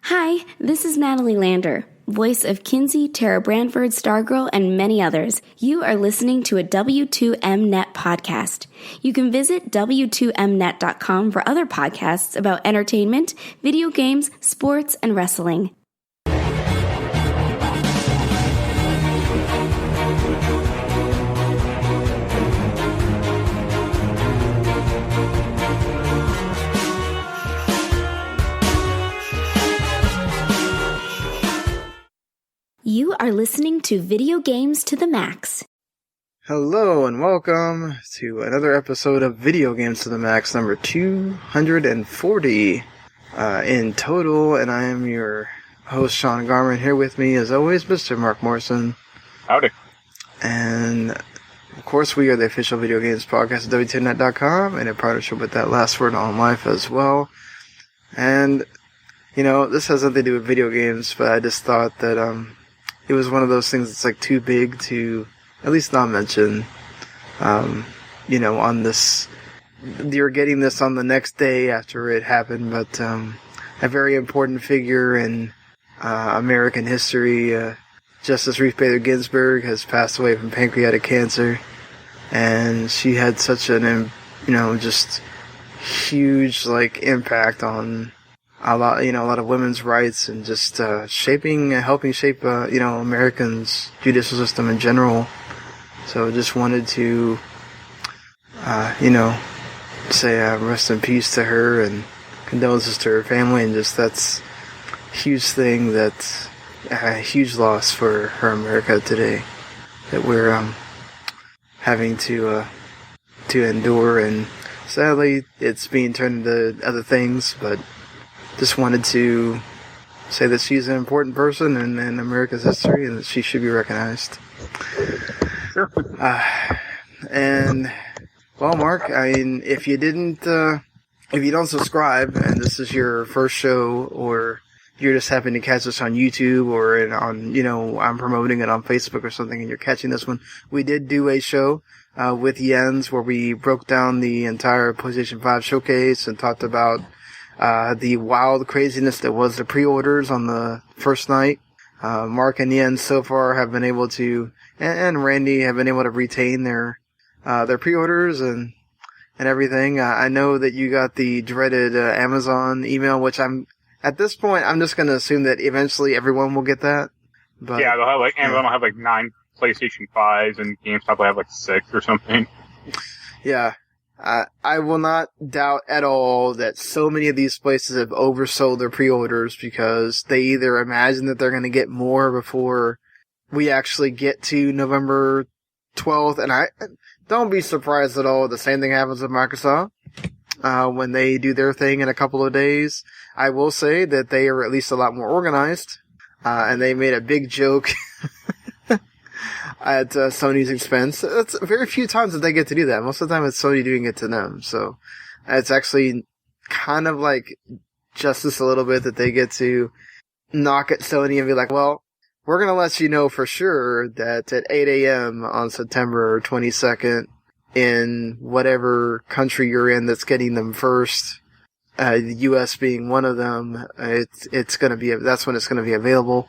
Hi, this is Natalie Lander, voice of Kinsey, Tara Branford, Stargirl, and many others. You are listening to a W2M Net podcast. You can visit W2Mnet.com for other podcasts about entertainment, video games, sports, and wrestling. You are listening to Video Games to the Max. Hello and welcome to another episode of Video Games to the Max, number 240 in total, and I am your host, Sean Garmer, and here with me, as always, Mr. Marc Morrison. Howdy. And, of course, we are the official video games podcast at W2Net.com, and in partnership with That Last Word on Life as well. And, you know, this has nothing to do with video games, but I just thought that, it was one of those things that's like too big to at least not mention. You know, on this, you're getting this on the next day after it happened, but a very important figure in American history, Justice Ruth Bader Ginsburg, has passed away from pancreatic cancer, and she had such an, you know, just huge like impact on a lot of women's rights and just helping shape, Americans' judicial system in general. So just wanted to, say rest in peace to her and condolences to her family, and just that's a huge thing, that's a huge loss for America today that we're having to endure, and sadly it's being turned into other things, but just wanted to say that she's an important person in America's history and that she should be recognized. Sure. And, well, Marc, I mean, if you don't subscribe, and this is your first show, or you're just happen to catch us on YouTube or I'm promoting it on Facebook or something and you're catching this one, we did do a show with Jens where we broke down the entire PlayStation 5 showcase and talked about the wild craziness that was the pre-orders on the first night. Marc and Jens so far have been able to, and Randy have been able to retain their pre-orders and everything. I know that you got the dreaded Amazon email, which at this point, I'm just going to assume that eventually everyone will get that. But yeah, they'll have Amazon will have 9 PlayStation 5s and GameStop will have 6 or something. Yeah. I will not doubt at all that so many of these places have oversold their pre-orders because they either imagine that they're going to get more before we actually get to November 12th. And I don't be surprised at all. The same thing happens with Microsoft when they do their thing in a couple of days. I will say that they are at least a lot more organized, and they made a big joke at Sony's expense. It's very few times that they get to do that. Most of the time it's Sony doing it to them. So it's actually kind of like justice a little bit that they get to knock at Sony and be like, well, we're going to let you know for sure that at 8 a.m. on September 22nd in whatever country you're in that's getting them first, the U.S. being one of them, it's going to be, that's when it's going to be available.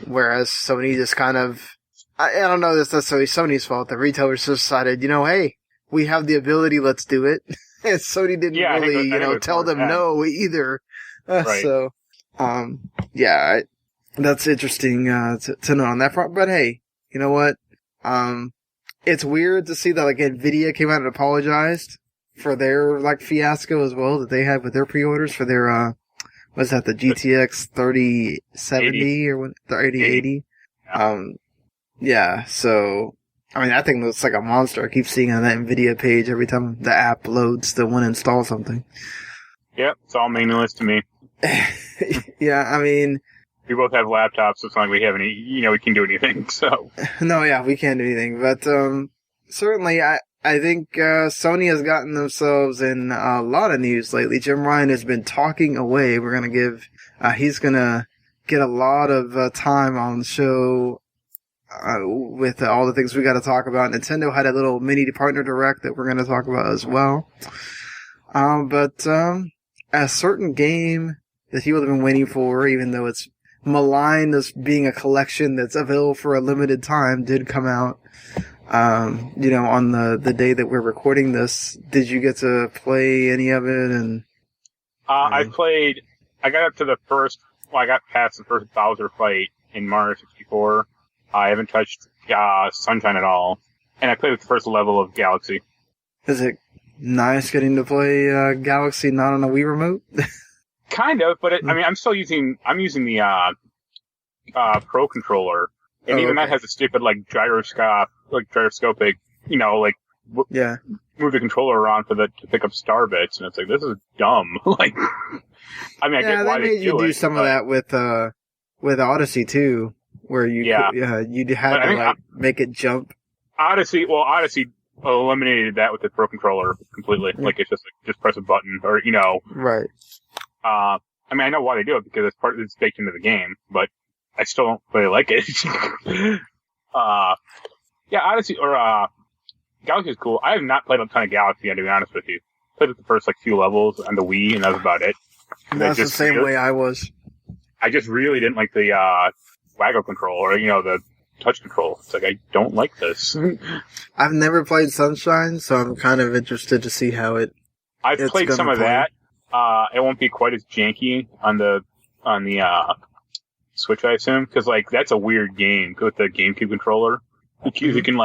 Whereas Sony just kind of, I don't know if that's necessarily Sony's fault. The retailers just decided, hey, we have the ability, let's do it. And Sony didn't really, tell them no either. Right. So, that's interesting to know on that front. But hey, you know what? It's weird to see that Nvidia came out and apologized for their fiasco as well that they had with their pre-orders for their what's that, the GTX 3070 or what, the 8080? Yeah, so, I mean, that thing looks like a monster. I keep seeing on that Nvidia page every time the app loads to want to install something. Yep, it's all meaningless to me. Yeah, I mean, we both have laptops, so it's not like we have any, we can do anything, so. No, yeah, we can't do anything, but, certainly, I think, Sony has gotten themselves in a lot of news lately. Jim Ryan has been talking away. We're gonna he's gonna get a lot of, time on the show, with all the things we gotta talk about. Nintendo had a little mini partner direct that we're gonna talk about as well. But a certain game that people have been waiting for, even though it's maligned as being a collection that's available for a limited time, did come out. On the day that we're recording this. Did you get to play any of it? And I got up to I got past the first Bowser fight in Mario 64. I haven't touched Sunshine at all. And I played with the first level of Galaxy. Is it nice getting to play Galaxy not on a Wii remote? Kind of, but I'm using the Pro controller. And even that has a stupid, gyroscopic, move the controller around to pick up star bits. And it's like, this is dumb. I get why they do some of that with Odyssey too, where you'd have to make it jump. Odyssey eliminated that with the Pro controller completely. Yeah. It's just press a button or, Right. I know why they do it because it's baked into the game, but I still don't really like it. Odyssey or Galaxy is cool. I have not played a ton of Galaxy, to be honest with you. Played the first few levels on the Wii, and that was about it. That's the same way I was. I just really didn't like the waggle control or the touch control. It's I don't like this. I've never played Sunshine, so I'm kind of interested to see how I've played some of that. It won't be quite as janky on the Switch, I assume, because that's a weird game with the GameCube controller. You can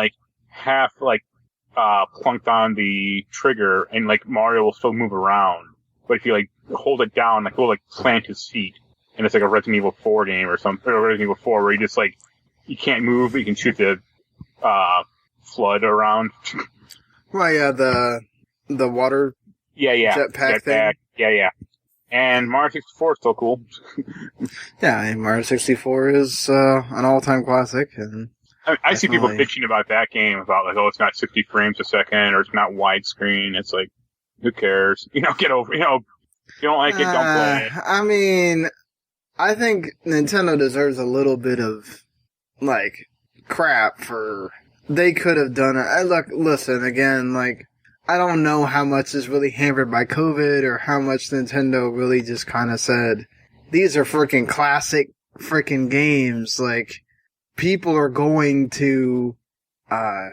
half plunked on the trigger, and Mario will still move around. But if you hold it down, he'll plant his feet, and it's a Resident Evil 4 game or something, or Resident Evil 4 where you just you can't move, but you can shoot the flood around. Right, yeah, the water. Jetpack thing. Yeah. And Mario 64 is still cool. Yeah, and Mario 64 is an all-time classic. And I see people bitching about that game about it's not 60 frames a second or it's not widescreen. It's who cares? Get over. If you don't like it, don't play it. I mean, I think Nintendo deserves a little bit of crap for they could have done it. Listen again, I don't know how much is really hampered by COVID or how much Nintendo really just kind of said, these are freaking classic freaking games. People are going to, buy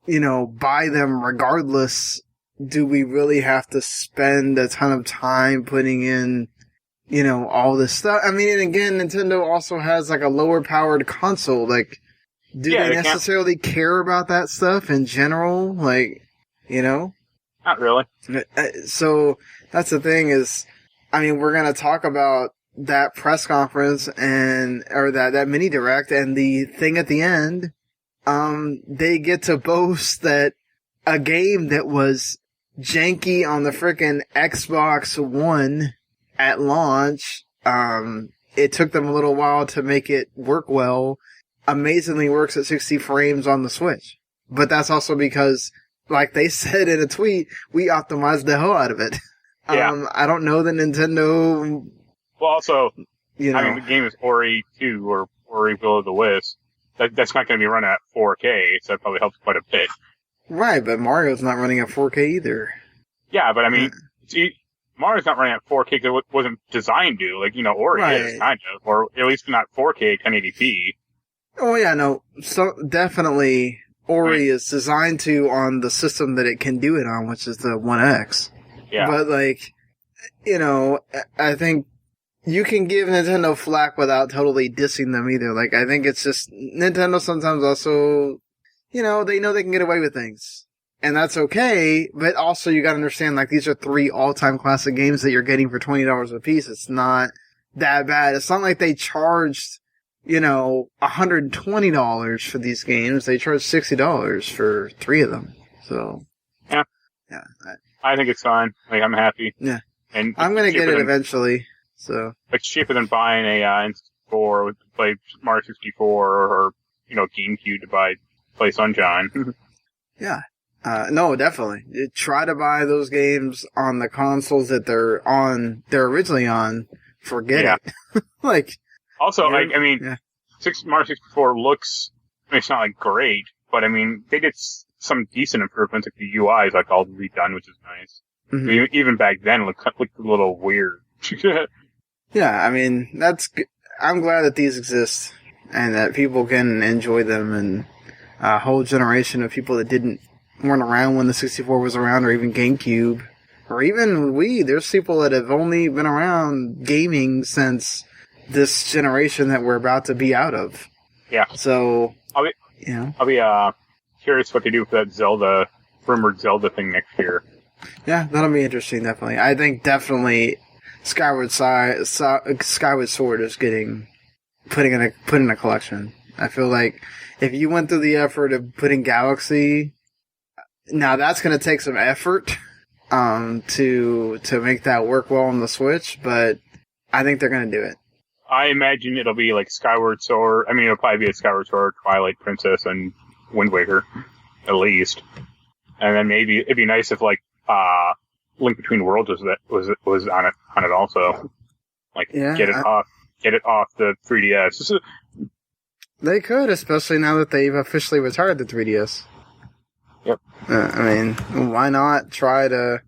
them regardless. Do we really have to spend a ton of time putting in, all this stuff? I mean, and again, Nintendo also has a lower powered console. Do they necessarily care about that stuff in general? Not really. So that's the thing is, we're going to talk about that press conference or that mini direct, and the thing at the end, they get to boast that a game that was janky on the frickin' Xbox One at launch, it took them a little while to make it work well, amazingly works at 60 frames on the Switch. But that's also because, they said in a tweet, we optimized the hell out of it. Yeah. I don't know that Nintendo... Well, also, the game is Ori 2 or Ori Will of the Wisp. That's not going to be run at 4K, so that probably helps quite a bit. Right, but Mario's not running at 4K either. Yeah, but Mario's not running at 4K because it wasn't designed to. Ori is, kind of. Or at least not 4K 1080p. Oh, yeah, no. So, definitely... Ori is designed to on the system that it can do it on, which is the One X. Yeah. But I think you can give Nintendo flack without totally dissing them either. I think it's just Nintendo sometimes also, they know they can get away with things. And that's okay, but also you gotta understand, these are 3 all-time classic games that you're getting for $20 a piece. It's not that bad. It's not like they charged $120 for these games. They charge $60 for 3 of them. So, yeah. I think it's fine. I'm happy. Yeah. And I'm gonna get it eventually. So, it's cheaper than buying a N64 to play Mario 64 or GameCube to play Sunshine. Yeah. No, definitely. Try to buy those games on the consoles that they're originally on. Forget it. Also, Mario 64 looks, it's not great, but they did some decent improvements, the UI is all redone, which is nice. Mm-hmm. Even back then, it looked a little weird. Yeah, I mean, I'm glad that these exist and that people can enjoy them, and a whole generation of people that weren't around when the 64 was around, or even GameCube, or even Wii. There's people that have only been around gaming since this generation that we're about to be out of. Yeah. So, I'll be curious what they do with that rumored Zelda thing next year. Yeah, that'll be interesting, definitely. I think definitely Skyward Sword is put in a collection. I feel like if you went through the effort of putting Galaxy, now that's going to take some effort to make that work well on the Switch, but I think they're going to do it. I imagine it'll be like Skyward Sword. I mean, it'll probably be a Skyward Sword, Twilight Princess, and Wind Waker, at least. And then maybe it'd be nice if like Link Between Worlds was on it also. Like get it off the 3DS. They could, especially now that they've officially retired the 3DS. Yep. I mean, why not try to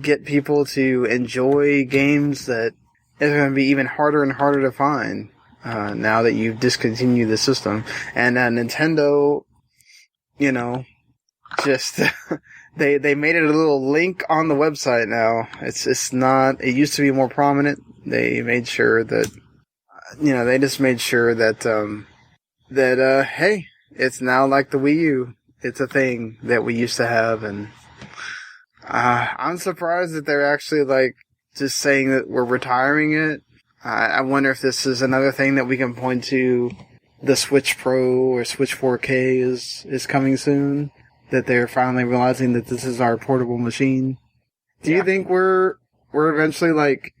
get people to enjoy games that is going to be even harder and harder to find now that you've discontinued the system. And Nintendo, just they made it a little link on the website now. It's not. It used to be more prominent. They made sure that they just made sure that hey, it's now like the Wii U. It's a thing that we used to have, and I'm surprised that they're actually like just saying that we're retiring it. I wonder if this is another thing that we can point to. The Switch Pro or Switch 4K is coming soon. That they're finally realizing that this is our portable machine. Do you think we're eventually like,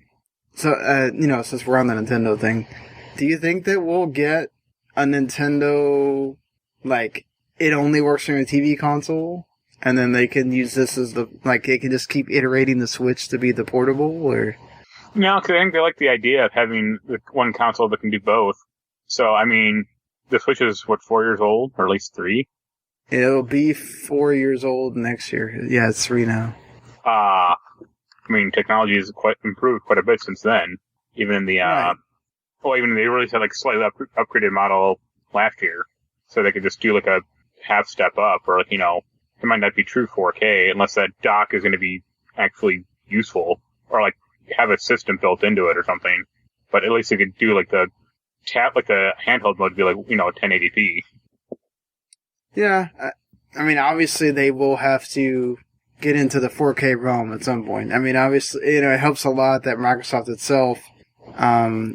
since we're on the Nintendo thing, do you think that we'll get a Nintendo, like, it only works on a TV console, and then they can use this as they can just keep iterating the Switch to be the portable, or? No, because I think they like the idea of having one console that can do both. So, I mean, the Switch is, 4 years old? Or at least 3? It'll be 4 years old next year. Yeah, it's 3 now. I mean, technology has improved quite a bit since then. Even in the, even they released a slightly upgraded model last year. So they could just do a half step up, or it might not be true 4K unless that dock is going to be actually useful, or have a system built into it or something. But at least they could do the handheld mode would be 1080p. Yeah, I mean, obviously they will have to get into the 4K realm at some point. I mean, obviously, it helps a lot that Microsoft itself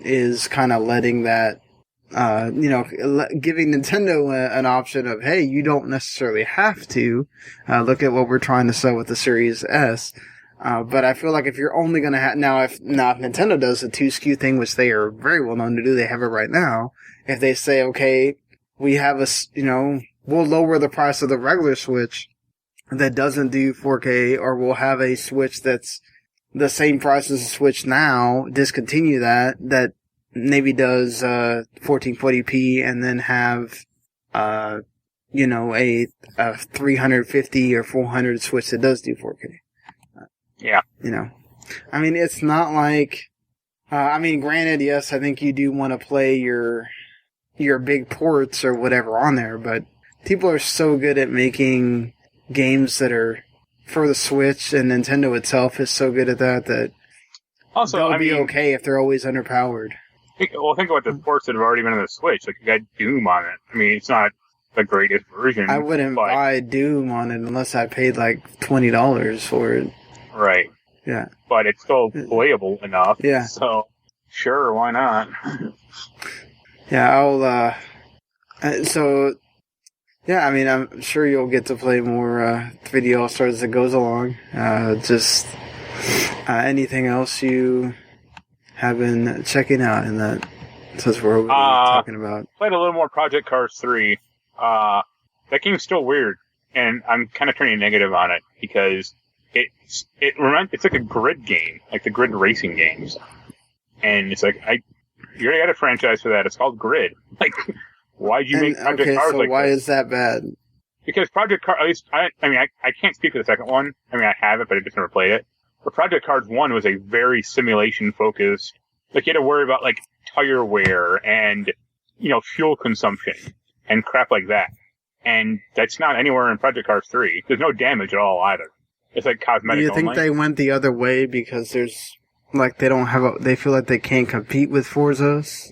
is kind of letting that, giving Nintendo an option of, hey, you don't necessarily have to. Look at what we're trying to sell with the Series S. But I feel like if you're only going to have, now if Nintendo does the 2 SKU thing, which they are very well known to do, they have it right now. If they say, okay, we have we'll lower the price of the regular Switch that doesn't do 4K, or we'll have a Switch that's the same price as the Switch now, discontinue that maybe does 1440p, and then have a 350 or 400 Switch that does do 4K. Yeah. I mean, it's not like, granted, yes, I think you do want to play your big ports or whatever on there, but people are so good at making games that are for the Switch, and Nintendo itself is so good at that also, they'll be okay if they're always underpowered. Think about the ports that have already been on the Switch. You got Doom on it. I mean, it's not the greatest version. I wouldn't buy Doom on it unless I paid $20 for it. Right. Yeah. But it's still playable enough. Yeah. So, sure, why not? Yeah, yeah, I mean, I'm sure you'll get to play more 3D All-Stars as it goes along. Just anything else you have been checking out in that, since we're talking about? Played a little more Project Cars 3. That game's still weird, and I'm kind of turning negative on it, because it's like a grid game, like the grid racing games. And it's you already got a franchise for that. It's called Grid. Why'd you make Project Cars so why is that bad? Because Project Cars, at least, I can't speak for the second one. I mean, I have it, but I just never played it. But Project Cars 1 was a very simulation-focused Like, you had to worry about, like, tire wear and, fuel consumption and crap like that. And that's not anywhere in Project Cars 3. There's no damage at all either. It's like cosmetic only. Do you think they went the other way because there's, like, they feel like they can't compete with Forza's,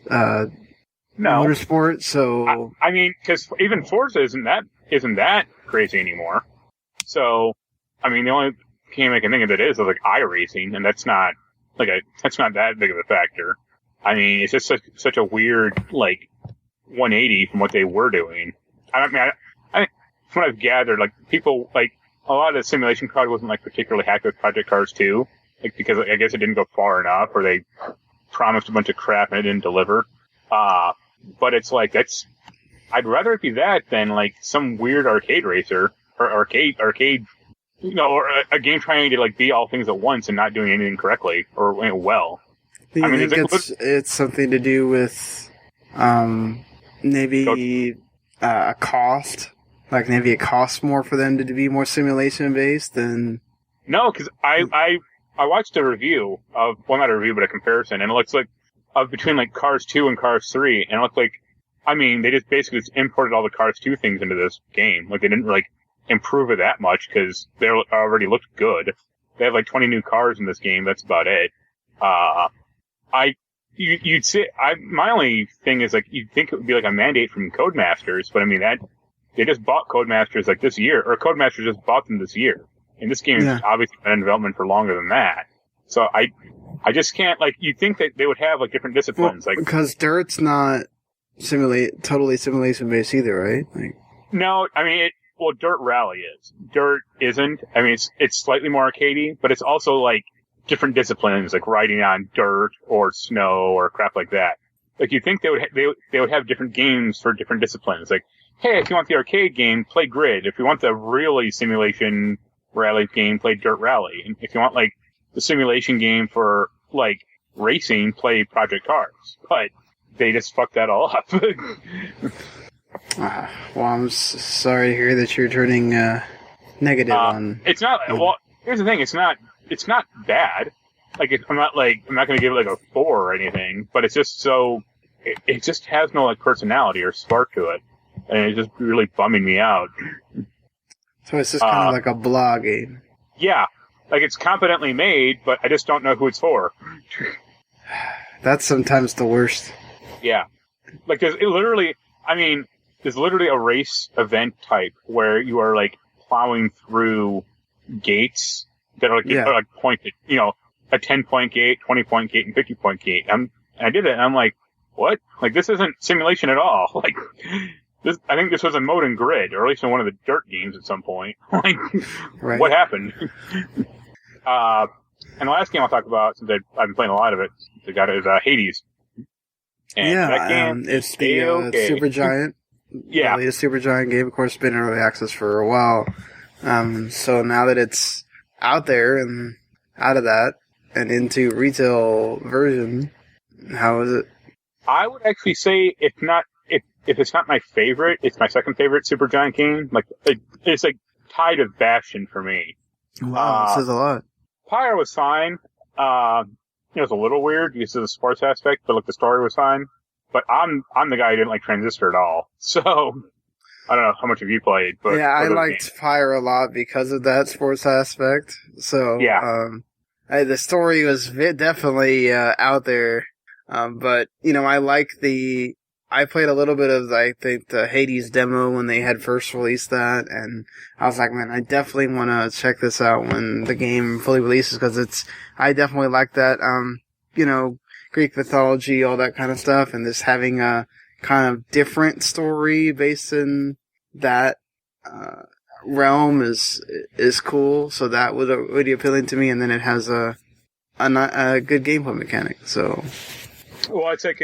motorsport, so... I mean, because even Forza isn't that crazy anymore. So, I mean, the only game I can think of that is like iRacing, and that's not that big of a factor. I mean, it's just such a weird, like, 180 from what they were doing. I mean, I from what I've gathered, like, people, like, a lot of the simulation crowd wasn't, like, particularly happy with Project Cars 2, like, because I guess it didn't go far enough, or they promised a bunch of crap and it didn't deliver. But it's like, I'd rather it be that than, like, some weird arcade racer, or arcade, or a game trying to, like, be all things at once and not doing anything correctly, or well. Do you think it's something to do with, maybe a cost? Like, maybe it costs more for them to be more simulation-based than... No, because I watched a review of, well, not a review, but a comparison, and it looks like, between, like, Cars 2 and Cars 3, and it looked like, I mean, they just basically imported all the Cars 2 things into this game. Like, they didn't, like, improve it that much, because they already looked good. They have, like, 20 new cars in this game, that's about it. You'd say, my only thing is, like, you'd think it would be, like, a mandate from Codemasters, but I mean, they just bought Codemasters, like, this year, or Codemasters just bought them this year. And this game has obviously been in development for longer than that. So I just can't, like, you'd think that they would have, like, different disciplines. Well, like, because Dirt's not totally simulation-based either, right? Like, no, I mean, Dirt Rally is. Dirt isn't. I mean, it's slightly more arcadey, but it's also, like, different disciplines, like riding on dirt or snow or crap like that. Like, you'd think they would have different games for different disciplines. Like, hey, if you want the arcade game, play Grid. If you want the really simulation rally game, play Dirt Rally. And if you want, like, the simulation game for, like, racing, play Project Cars. But they just fucked that all up. Well, I'm sorry to hear that you're turning negative on... It's not... Well, here's the thing. It's not bad. Like, I'm not going to give it, like, a 4 or anything. But it's just so... It just has no, like, personality or spark to it. And it's just really bumming me out. So it's just kind of like a blah game. Yeah. Like, it's competently made, but I just don't know who it's for. That's sometimes the worst. Yeah. Like, there's literally a race event type where you are, like, plowing through gates that are, like, pointed, a 10-point gate, 20-point gate, and 50-point gate. And I did it, and I'm like, what? Like, this isn't simulation at all. Like, I think this was a mode in Grid, or at least in one of the Dirt games at some point. Like, right. What happened? And the last game I'll talk about, since I've been playing a lot of it, is Hades. And that game, it's the Supergiant. Yeah. The latest Supergiant game, of course, been in early access for a while. So now that it's out there and out of that and into retail version, how is it? I would actually say if it's not my favorite, it's my second favorite Supergiant game. Like, it's like tied with Bastion for me. Wow, that says a lot. Pyre was fine. It was a little weird because of the sports aspect, but like the story was fine. But I'm the guy who didn't like Transistor at all. So I don't know how much of you played, but yeah, I liked Pyre a lot because of that sports aspect. So yeah, the story was definitely out there. But I played a little bit of, I think, the Hades demo when they had first released that, and I was like, man, I definitely want to check this out when the game fully releases, because I definitely like that, Greek mythology, all that kind of stuff, and just having a kind of different story based in that, realm is cool, so that was really appealing to me, and then it has a good gameplay mechanic, so. Well, it's like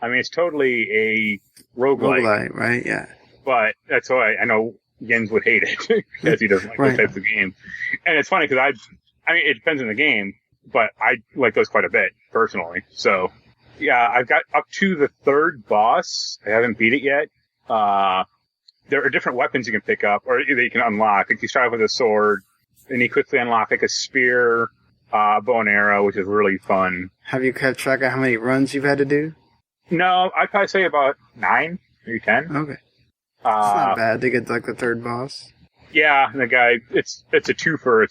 it's totally a roguelike. Roguelike, right? Yeah. But that's why I know Jens would hate it, because he doesn't like those types of games. And it's funny, because it depends on the game, but I like those quite a bit, personally. So, yeah, I've got up to the third boss. I haven't beat it yet. There are different weapons you can pick up, or that you can unlock. Like, you start off with a sword, and you quickly unlock, like, a spear, bow and arrow, which is really fun. Have you kept track of how many runs you've had to do? No, I'd probably say about 9, maybe 10. Okay. It's not bad to get like the third boss. Yeah, the guy, it's a twofer.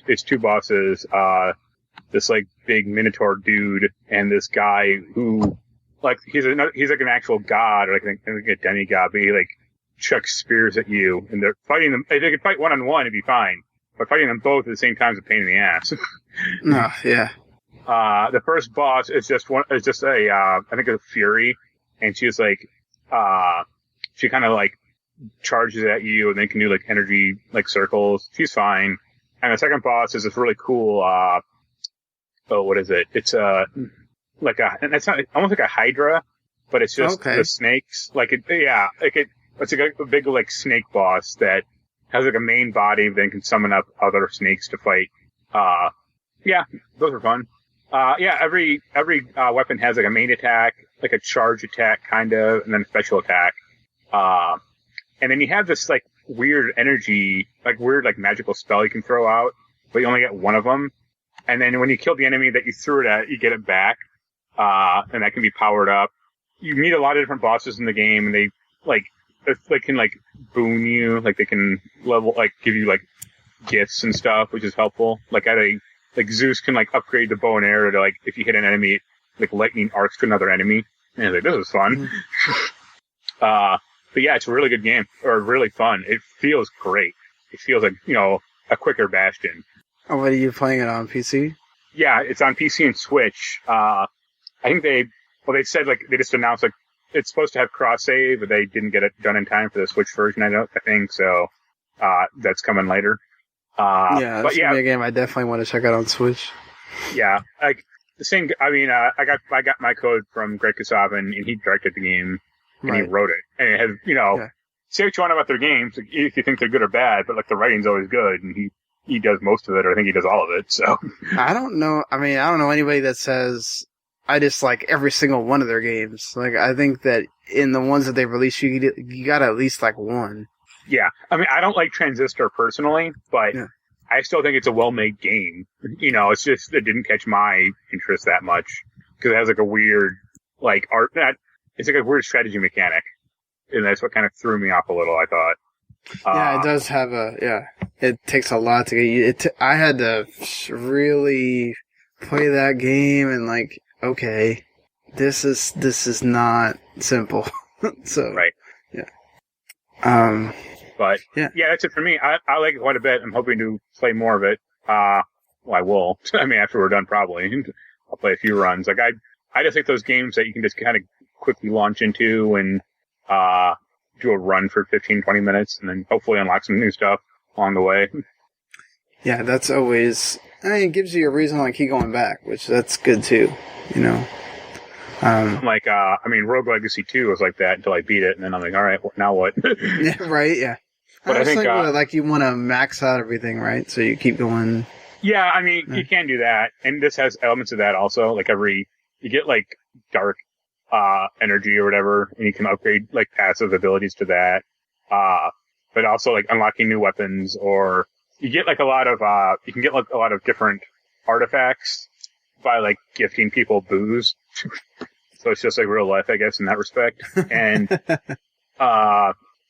It's two bosses. This like big minotaur dude and this guy who, like, he's like an actual god, or like a demigod, but he like chucks spears at you, and they're fighting them. If they could fight one-on-one, it'd be fine. But fighting them both at the same time is a pain in the ass. No, yeah. The first boss is just I think it's a Fury, and she's like, she kind of like charges at you and then can do like energy like circles. She's fine. And the second boss is this really cool, what is it? It's and it's not almost like a Hydra, but it's just the snakes. It's like a big like snake boss that has like a main body, then can summon up other snakes to fight. Those are fun. Every weapon has like a main attack, like a charge attack kind of, and then a special attack. And then you have this like weird energy, like weird like magical spell you can throw out, but you only get one of them. And then when you kill the enemy that you threw it at, you get it back, and that can be powered up. You meet a lot of different bosses in the game, and they can like boon you, like they can give you like gifts and stuff, which is helpful. Like Zeus can like upgrade the bow and arrow to like if you hit an enemy, like lightning arcs to another enemy. And I was like, this is fun. But yeah, it's a really good game, or really fun. It feels great. It feels like, a quicker Bastion. Oh, what are you playing it on, PC? Yeah, it's on PC and Switch. I think they said like they just announced like it's supposed to have cross save, but they didn't get it done in time for the Switch version. I think so. That's coming later. That's a game I definitely want to check out on Switch. Yeah, like the same. I mean, I got my code from Greg Kasavin, and he directed the game. And he wrote it. And it has, say what you want about their games, like, if you think they're good or bad, but like the writing's always good, and he does most of it, or I think he does all of it, so. I don't know anybody that says, I dislike every single one of their games. Like, I think that in the ones that they release, you gotta at least like one. Yeah. I mean, I don't like Transistor personally, but I still think it's a well-made game. It's just, it didn't catch my interest that much, because it has like a weird, like, art, it's like a weird strategy mechanic, and that's what kind of threw me off a little, I thought. It does have it takes a lot to get you. I had to really play that game and like, okay, this is not simple. So, right. Yeah. But, that's it for me. I like it quite a bit. I'm hoping to play more of it. I will. I mean, after we're done, probably. I'll play a few runs. Like, I just like those games that you can just kind of quickly launch into and do a run for 15, 20 minutes, and then hopefully unlock some new stuff along the way. Yeah, that's always... it gives you a reason to keep going back, which that's good too, Rogue Legacy 2 was like that until I beat it, and then I'm like, all right, now what? Yeah, right, yeah. But I think... you want to max out everything, right? So you keep going... Yeah, I mean, you can do that, and this has elements of that also. Like you get like dark energy or whatever, and you can upgrade like passive abilities to that. But also like unlocking new weapons, or you get like a lot of you can get like a lot of different artifacts by like gifting people booze. So it's just like real life, I guess, in that respect. And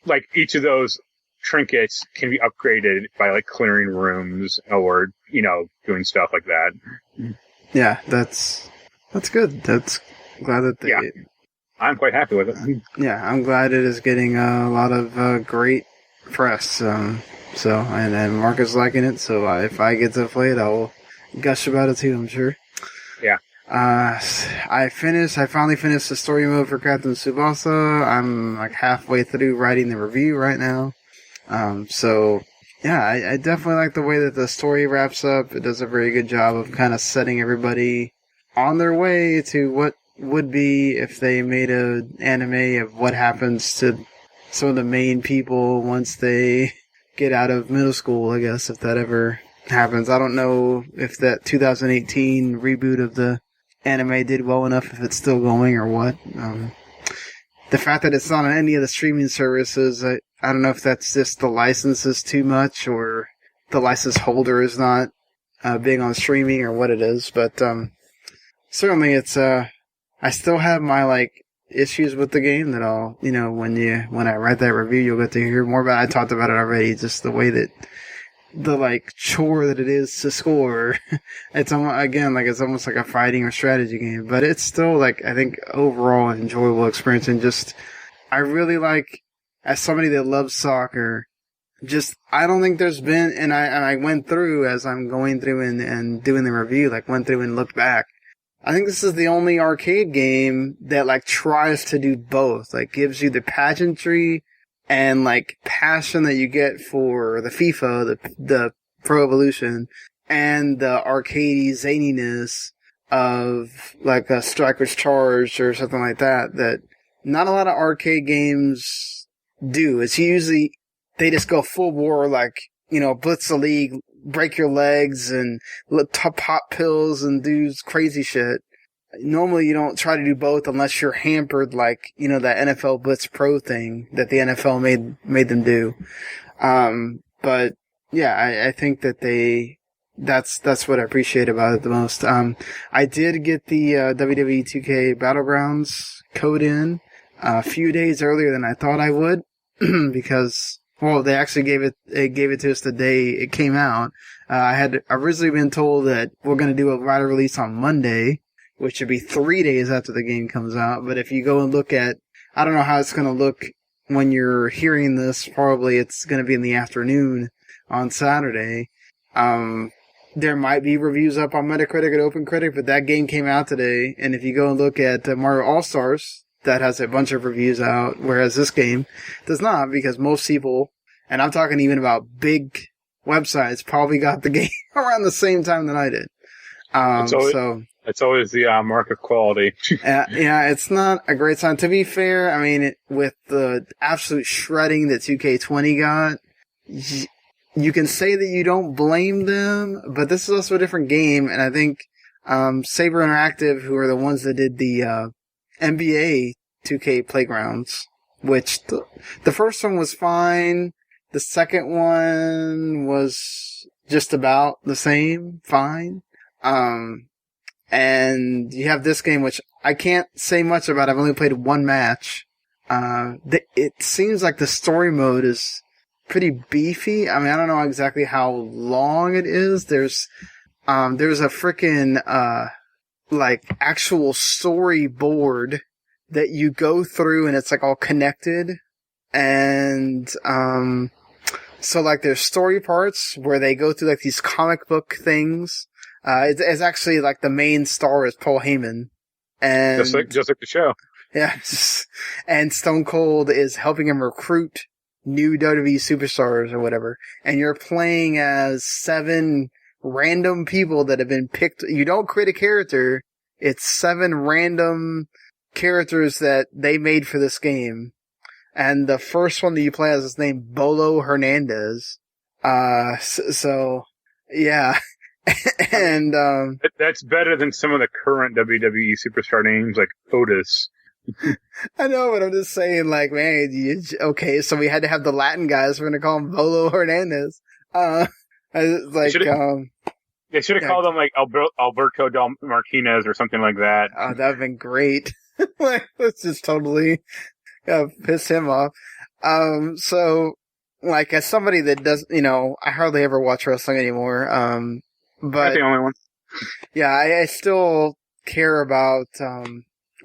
like each of those trinkets can be upgraded by like clearing rooms or doing stuff like that. Yeah, that's good. That's glad that they... Yeah, I'm quite happy with it. Yeah, I'm glad it is getting a lot of great press. And Marc is liking it, so if I get to play it, I'll gush about it too, I'm sure. Yeah. I finally finished the story mode for Captain Tsubasa. I'm like halfway through writing the review right now. I definitely like the way that the story wraps up. It does a very good job of kind of setting everybody on their way to what would be if they made an anime of what happens to some of the main people once they get out of middle school, I guess, if that ever happens. I don't know if that 2018 reboot of the anime did well enough, if it's still going or what. The fact that it's not on any of the streaming services, I don't know if that's just the license is too much or the license holder is not big on streaming or what it is, but certainly it's I still have my like issues with the game that I'll when I write that review you'll get to hear more about. I talked about it already, just the way that the like chore that it is to score. It's almost like a fighting or strategy game, but it's still like I think overall an enjoyable experience. And just I really like, as somebody that loves soccer, just I don't think there's been, and I went through as I'm going through and doing the review, like went through and looked back. I think this is the only arcade game that like tries to do both, like gives you the pageantry and like passion that you get for the FIFA, the Pro Evolution, and the arcadey zaniness of like a Striker's Charge or something like that, that not a lot of arcade games do. It's usually, they just go full bore, like, blitz the league, break your legs and pop pills and do crazy shit. Normally you don't try to do both unless you're hampered, like, that NFL Blitz Pro thing that the NFL made them do. But yeah, I think that that's what I appreciate about it the most. I did get the WWE 2K Battlegrounds code in a few days earlier than I thought I would because, well, they actually gave it to us the day it came out. I had originally been told that we're going to do a wide release on Monday, which should be 3 days after the game comes out. But if you go and look at, I don't know how it's going to look when you're hearing this. Probably it's going to be in the afternoon on Saturday. There might be reviews up on Metacritic and OpenCritic, but that game came out today. And if you go and look at Mario All-Stars, that has a bunch of reviews out, whereas this game does not, because most people, and I'm talking even about big websites, probably got the game around the same time that I did. It's always the mark of quality. Yeah, it's not a great sign. To be fair, I mean, with the absolute shredding that 2K20 got, you can say that you don't blame them, but this is also a different game, and I think Saber Interactive, who are the ones that did the NBA 2K Playgrounds, which the first one was fine, the second one was just about the same, fine. And you have this game, which I can't say much about. I've only played one match. It seems like the story mode is pretty beefy. I mean, I don't know exactly how long it is. There's a freaking, like actual storyboard that you go through and it's like all connected. And, so like there's story parts where they go through like these comic book things. It's actually like the main star is Paul Heyman. And just like the show. Yeah. And Stone Cold is helping him recruit new WWE superstars or whatever. And you're playing as 7 random people that have been picked. You don't create a character. It's 7 random characters that they made for this game. And the first one that you play as is named Bolo Hernandez. So yeah. And that's better than some of the current WWE superstar names like Otis. I know, but I'm just saying, like, man, okay, so we had to have the Latin guys. We're gonna call him Bolo Hernandez. They should have called him like Alberto Del Martinez or something like that. Oh, that'd have been great. Like, let's just totally piss him off. So, like, as somebody that does, I hardly ever watch wrestling anymore. But that's the only one. Yeah, I still care about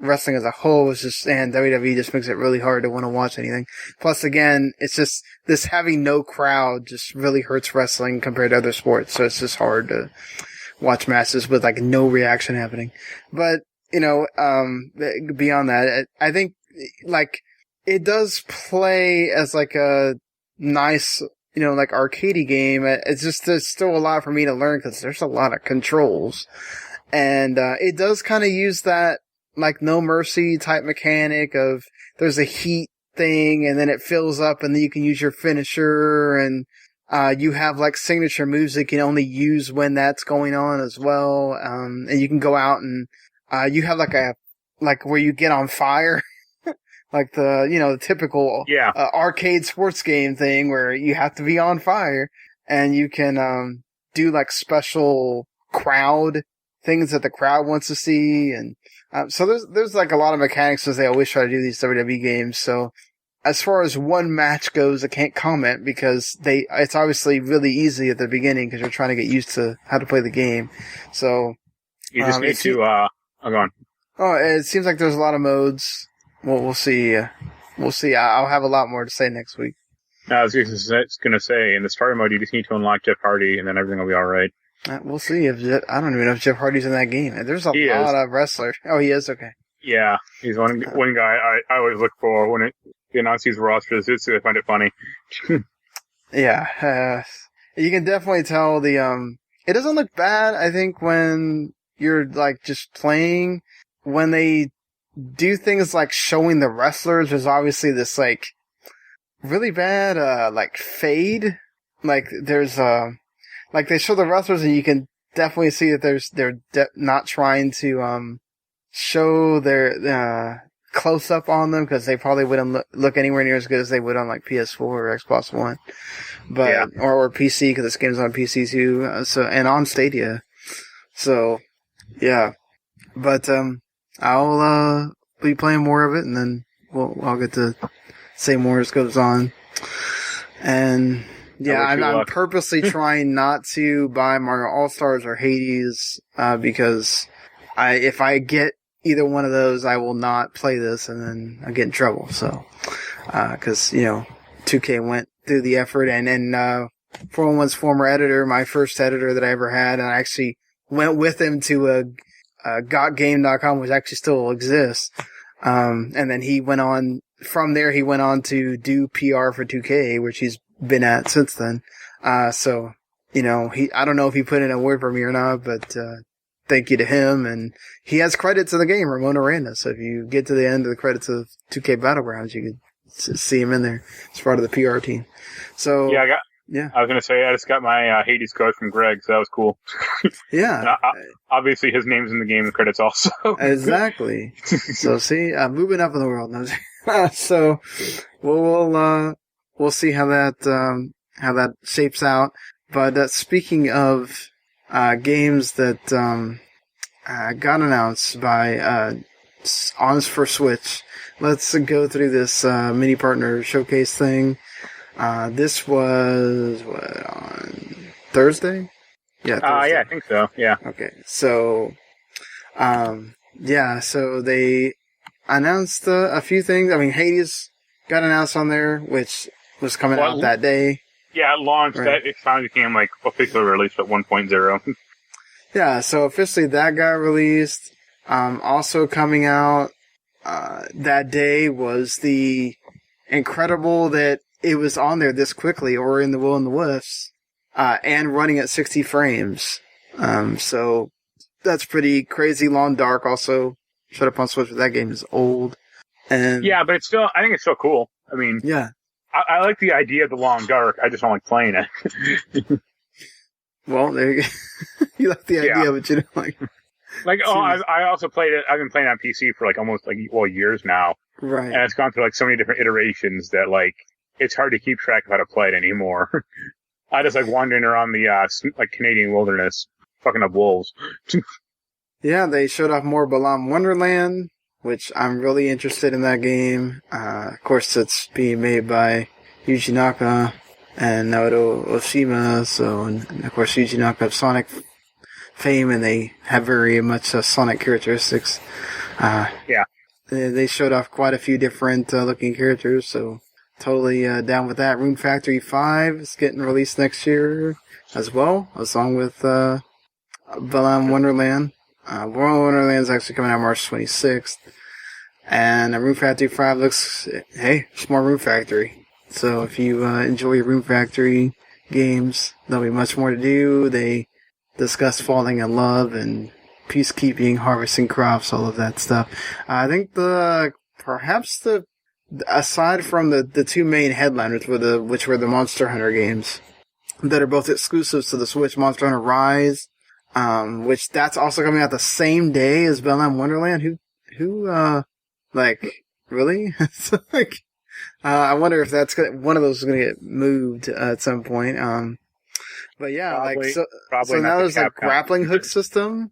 wrestling as a whole. And WWE just makes it really hard to want to watch anything. Plus, again, it's just this having no crowd just really hurts wrestling compared to other sports. So it's just hard to watch matches with like no reaction happening. But beyond that, I think like it does play as like a nice, like arcadey game. It's just, there's still a lot for me to learn because there's a lot of controls. And, it does kind of use that, like, No Mercy type mechanic of there's a heat thing and then it fills up and then you can use your finisher and, you have like signature moves that you can only use when that's going on as well. And you can go out and, you have like where you get on fire. Like the typical arcade sports game thing where you have to be on fire, and you can do like special crowd things that the crowd wants to see, and so there's like a lot of mechanics as they always try to do these WWE games. So as far as one match goes, I can't comment because it's obviously really easy at the beginning because you're trying to get used to how to play the game. So you just need to go on. Oh, it seems like there's a lot of modes. We'll see. We'll see. I'll have a lot more to say next week. I was just going to say, in the story mode, you just need to unlock Jeff Hardy, and then everything will be all right. We'll see. I don't even know if Jeff Hardy's in that game. There's a lot of wrestlers. Oh, he is? Okay. Yeah, he's one guy I always look for when they announce these rosters. I find it funny. Yeah. You can definitely tell it doesn't look bad, I think, when you're, like, just playing. When they do things like showing the wrestlers, there's obviously this, like, really bad, like, fade. Like, there's, like, they show the wrestlers and you can definitely see that they're not trying to, show their, close up on them because they probably wouldn't look anywhere near as good as they would on, like, PS4 or Xbox One. But, yeah. or PC, because this game's on PC too, and on Stadia. So, yeah. But, I'll be playing more of it, and then I'll get to say more as it goes on. And yeah, I'm purposely trying not to buy Mario All-Stars or Hades, because if I get either one of those, I will not play this, and then I get in trouble. So, cause, 2K went through the effort, and 411's former editor, my first editor that I ever had, and I actually went with him to gotgame.com, which actually still exists. And then from there he went on to do PR for 2K, which he's been at since then. So, I don't know if he put in a word for me or not, but, thank you to him. And he has credits of the game, Ramon Aranda. So if you get to the end of the credits of 2K Battlegrounds, you could see him in there as part of the PR team. So, yeah. I was going to say, I just got my Hades code from Greg, so that was cool. Yeah. Obviously, his name's in the game, the credits also. Exactly. So, see, moving up in the world. So, we'll see how that shapes out. But speaking of games that got announced by for Switch, let's go through this mini partner showcase thing. This was, on Thursday? Yeah, Thursday. Yeah, I think so, yeah. Okay, so, so they announced a few things. I mean, Hades got announced on there, which was coming out that day. Yeah, it launched. Right. It finally became, officially released at 1.0. Yeah, so officially that got released. Also coming out that day was the incredible that it was on there this quickly, or in the Will and the Wisps, and running at 60 frames. So that's pretty crazy. Long Dark also showed up on Switch, but that game is old. And yeah, but I think it's still cool. I mean, yeah. I like the idea of the Long Dark. I just don't like playing it. Well, there you go. You like the idea, but you don't like. I also played it. I've been playing on PC for almost years now. Right. And it's gone through so many different iterations that it's hard to keep track of how to play it anymore. I just wandering around the Canadian wilderness, fucking up wolves. Yeah, they showed off more Balan Wonderland, which I'm really interested in that game. Of course, it's being made by Yuji Naka and Naoto Oshima. So, and of course, Yuji Naka of Sonic fame, and they have very much Sonic characteristics. Yeah. They showed off quite a few different looking characters, so totally down with that. Rune Factory 5 is getting released next year as well, along with Balan Wonderland. Balan Wonderland is actually coming out March 26th. And Rune Factory 5 looks, hey, it's more Rune Factory. So if you enjoy Rune Factory games, there'll be much more to do. They discuss falling in love and peacekeeping, harvesting crops, all of that stuff. I think aside from the two main headliners, which were the Monster Hunter games that are both exclusives to the Switch, Monster Hunter Rise, which that's also coming out the same day as Balan Wonderland. Really? It's I wonder if one of those is gonna get moved at some point. But yeah, Probably so not now the there's a Capcom grappling hook version. system.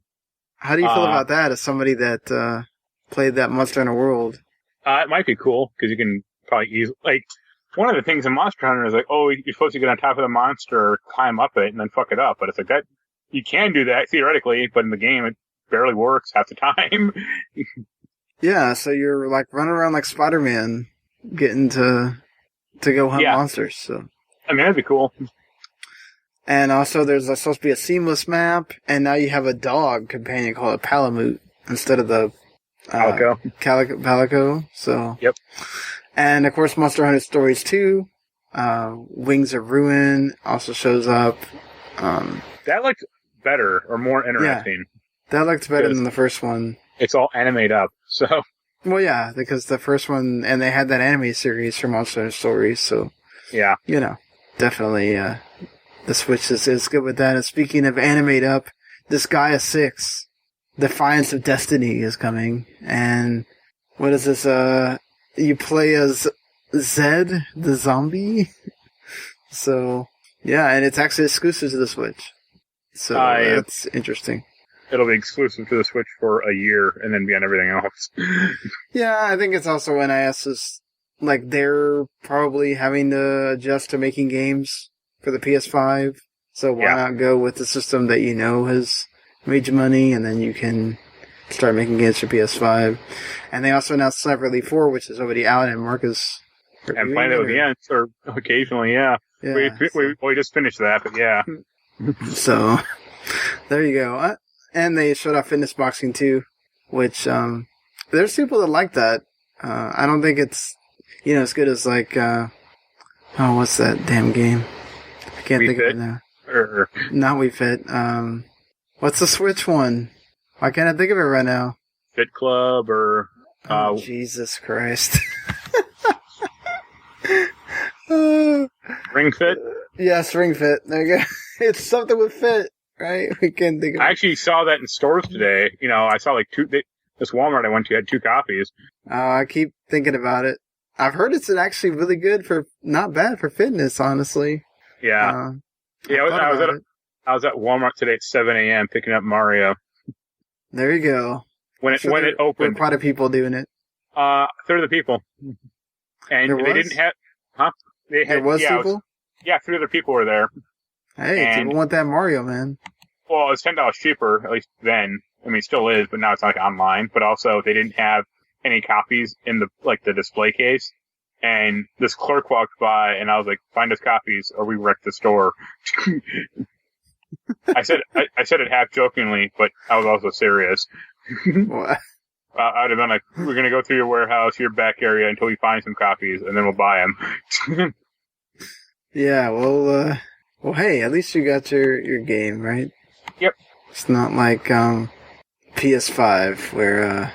How do you feel about that as somebody that played that Monster Hunter World? It might be cool because you can probably easily one of the things in Monster Hunter is like, oh, you're supposed to get on top of the monster, climb up it, and then fuck it up. But it's like that you can do that theoretically, but in the game it barely works half the time. Yeah, so you're like running around like Spider-Man, getting to go hunt monsters. So I mean, that'd be cool. And also, there's supposed to be a seamless map, and now you have a dog companion called a Palamute instead of the Calico. So yep. And of course, Monster Hunter Stories 2, Wings of Ruin also shows up. That looked better or more interesting. Yeah, that looked better than the first one. It's all animate up, so. Well, yeah, because the first one, and they had that anime series for Monster Hunter Stories, so. Yeah. You know, definitely, the Switch is good with that. And speaking of animate up, this Gaia 6, Defiance of Destiny is coming. And what is this? You play as Zed, the zombie. So, yeah, and it's actually exclusive to the Switch. So that's interesting. It'll be exclusive to the Switch for a year and then be on everything else. Yeah, I think it's also NIS is, like, they're probably having to adjust to making games for the PS5, so why not go with the system that you know has made you money, and then you can start making games for PS5. And they also announced Sniper Elite 4, which is already out, and Marc is... And playing it with the ends, or occasionally, yeah. We just finished that, but yeah. So, there you go. And they showed off Fitness Boxing too, which, there's people that like that. I don't think it's, as good as like, what's that damn game? I can't think of it now. Not Wii Fit. What's the Switch one? Why can't I think of it right now? Fit Club or... oh, Jesus Christ. Ring Fit? Yes, Ring Fit. There you go. It's something with Fit, right? We can't think of it. I actually saw that in stores today. I saw like this Walmart I went to had 2 copies. I keep thinking about it. I've heard it's actually really good not bad for fitness, honestly. Yeah. I was at Walmart today at 7 a.m. picking up Mario. There you go. When it opened. There were quite a people doing it. Third of the people. And they didn't have... Huh? There was people? 3 other people were there. Hey, people want that Mario, man. Well, it's $10 cheaper, at least then. I mean, it still is, but now it's like online. But also, they didn't have any copies in the display case. And this clerk walked by, and I was like, "Find us copies, or we wreck the store." I said it half jokingly, but I was also serious. What? I'd have been like, "We're gonna go through your warehouse, your back area, until we find some copies, and then we'll buy them." Yeah, well, hey, at least you got your game, right? Yep. It's not like PS5 where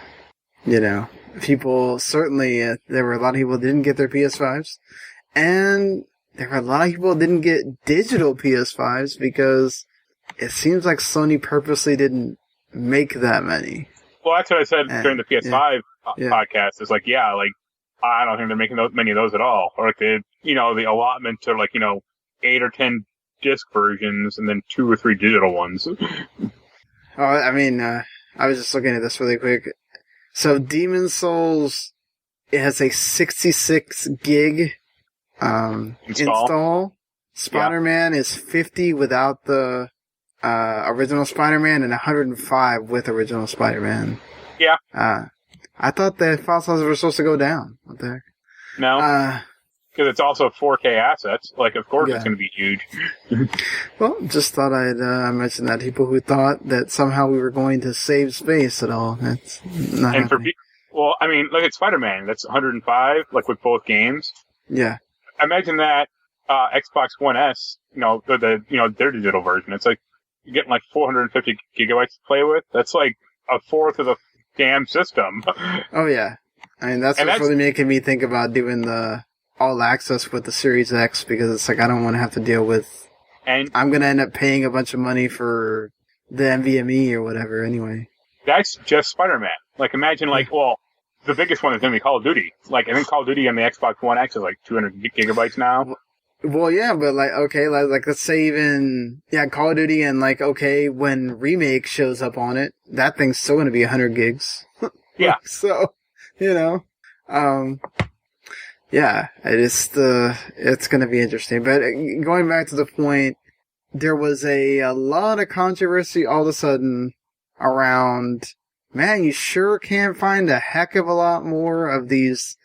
people certainly there were a lot of people that didn't get their PS5s, and there were a lot of people that didn't get digital PS5s because it seems like Sony purposely didn't make that many. Well, that's what I said during the PS5 podcast. It's like, I don't think they're making many of those at all. Or like the allotment are like 8 or 10 disc versions and then 2 or 3 digital ones. Oh, I mean, I was just looking at this really quick. So Demon's Souls, it has a 66 gig install. Spider-Man is 50 without the original Spider-Man and 105 with original Spider-Man. Yeah. I thought the file sizes were supposed to go down. What the heck? No. Because it's also 4K assets. Like, of course it's going to be huge. Well, just thought I'd mention that. People who thought that somehow we were going to save space at all. That's not happening. Well, I mean, look at Spider-Man. That's 105, like with both games. Yeah. Imagine that Xbox One S, their digital version. It's like you're getting like 450 gigabytes to play with. That's like a fourth of the damn system. Oh, yeah. I mean, that's what's really making me think about doing the all access with the Series X, because it's like I don't want to have to deal with... And I'm going to end up paying a bunch of money for the NVMe or whatever anyway. That's just Spider-Man. Like, imagine, the biggest one is going to be Call of Duty. Like, I think Call of Duty on the Xbox One X is like 200 gigabytes now. Well, yeah, but like, okay, like let's say even, Call of Duty and like, okay, when Remake shows up on it, that thing's still gonna be 100 gigs. Yeah. So, yeah, it's gonna be interesting. But going back to the point, there was a lot of controversy all of a sudden around, man, you sure can find a heck of a lot more of these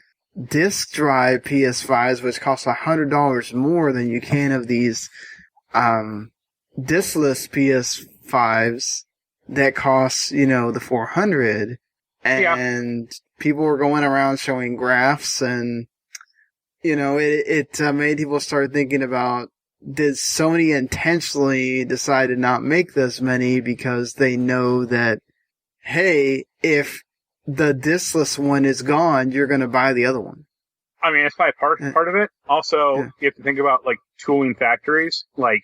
disk drive PS5s, which cost $100 more than you can of these diskless PS5s that cost, the $400. And people were going around showing graphs, and it made people start thinking about, did Sony intentionally decide to not make this many because they know that, hey, if the diskless one is gone, you're going to buy the other one? I mean, it's probably part of it. Also, you have to think about, like, tooling factories. Like,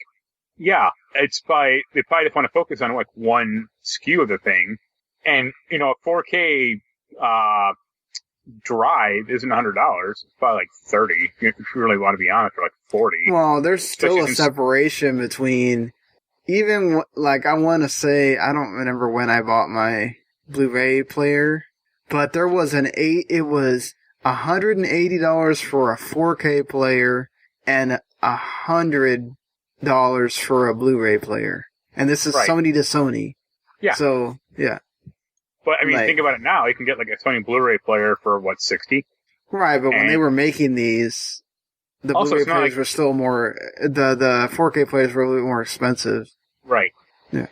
yeah, they probably just want to focus on, like, one SKU of the thing. And, a 4K drive isn't $100. It's probably like $30. If you really want to be honest, or like $40. Well, there's still a separation between, even, like, I want to say, I don't remember when I bought my Blu-ray player, but there was it was $180 for a 4K player and $100 for a Blu-ray player. And this is Sony to Sony. Yeah. So, yeah. But, I mean, think about it now. You can get, like, a Sony Blu-ray player for, what, $60? Right, but when they were making these, the Blu-ray players were still more, the 4K players were a little bit more expensive. Right. Yeah.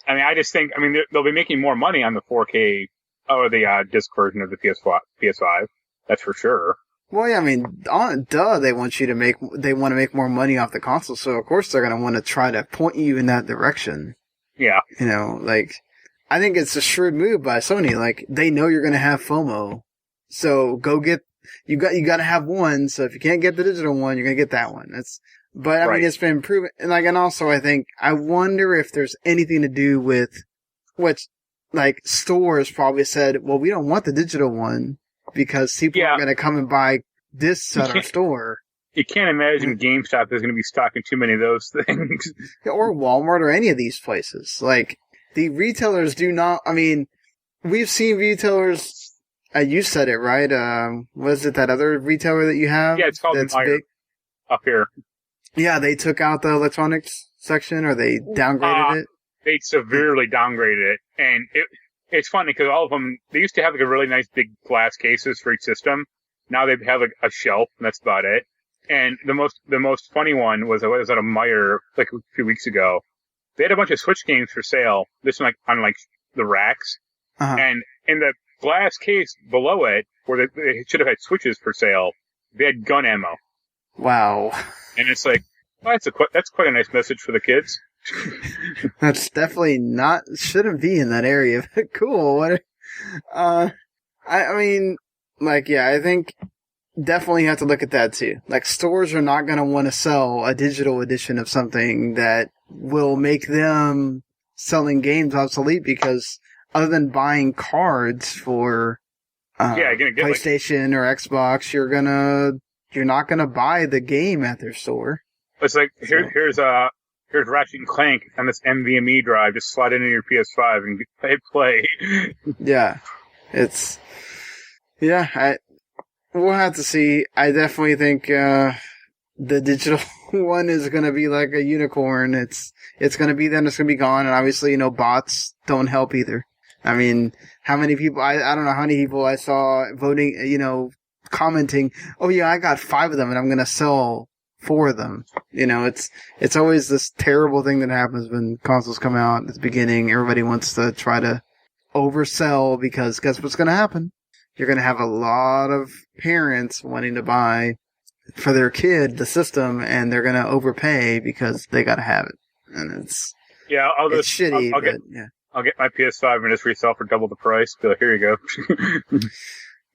I mean, I just think, they'll be making more money on the 4K, or the disc version of the PS5. That's for sure. Well, yeah, I mean, they want to make more money off the console, so of course they're going to want to try to point you in that direction. Yeah. I think it's a shrewd move by Sony. Like, they know you're going to have FOMO. So you got to have one. So if you can't get the digital one, you're going to get that one. I mean, it's been proven. And also I wonder if there's anything to do with which, like, stores probably said, well, we don't want the digital one because people are going to come and buy this at our store. You can't imagine GameStop is going to be stocking too many of those things. Or Walmart or any of these places. Like, the retailers do not, I mean, we've seen retailers, you said it, right? Was it that other retailer that you have? Yeah, it's called Meyer, up here. Yeah, they took out the electronics section, or they downgraded it? They severely downgraded it. And it's funny, because all of them, they used to have, like, a really nice big glass cases for each system. Now they have, like, a shelf, and that's about it. And the most funny one was, I was at a Meyer, like, a few weeks ago. They had a bunch of Switch games for sale. This one, like, on, like, the racks. Uh-huh. And in the glass case below it, where they should have had Switches for sale, they had gun ammo. Wow. And it's like, well, that's quite a nice message for the kids. That's definitely shouldn't be in that area. Cool. I mean, like, yeah, I think definitely have to look at that too. Like, stores are not going to want to sell a digital edition of something that will make them selling games obsolete, because other than buying cards for PlayStation or Xbox, you're not gonna buy the game at their store. It's like, here's Ratchet and Clank on this NVMe drive. Just slide it into your PS5 and play. Yeah, we'll have to see. I definitely think the digital one is going to be like a unicorn. It's going to be then, it's going to be gone. And obviously, bots don't help either. I mean, how many people, I don't know how many people I saw voting, commenting, oh yeah, I got 5 of them and I'm going to sell 4 of them. It's always this terrible thing that happens when consoles come out at the beginning. Everybody wants to try to oversell, because guess what's going to happen? You're going to have a lot of parents wanting to buy for their kid the system, and they're going to overpay because they got to have it. And it's shitty, I'll get my PS5 and just resell for double the price. Be like, here you go.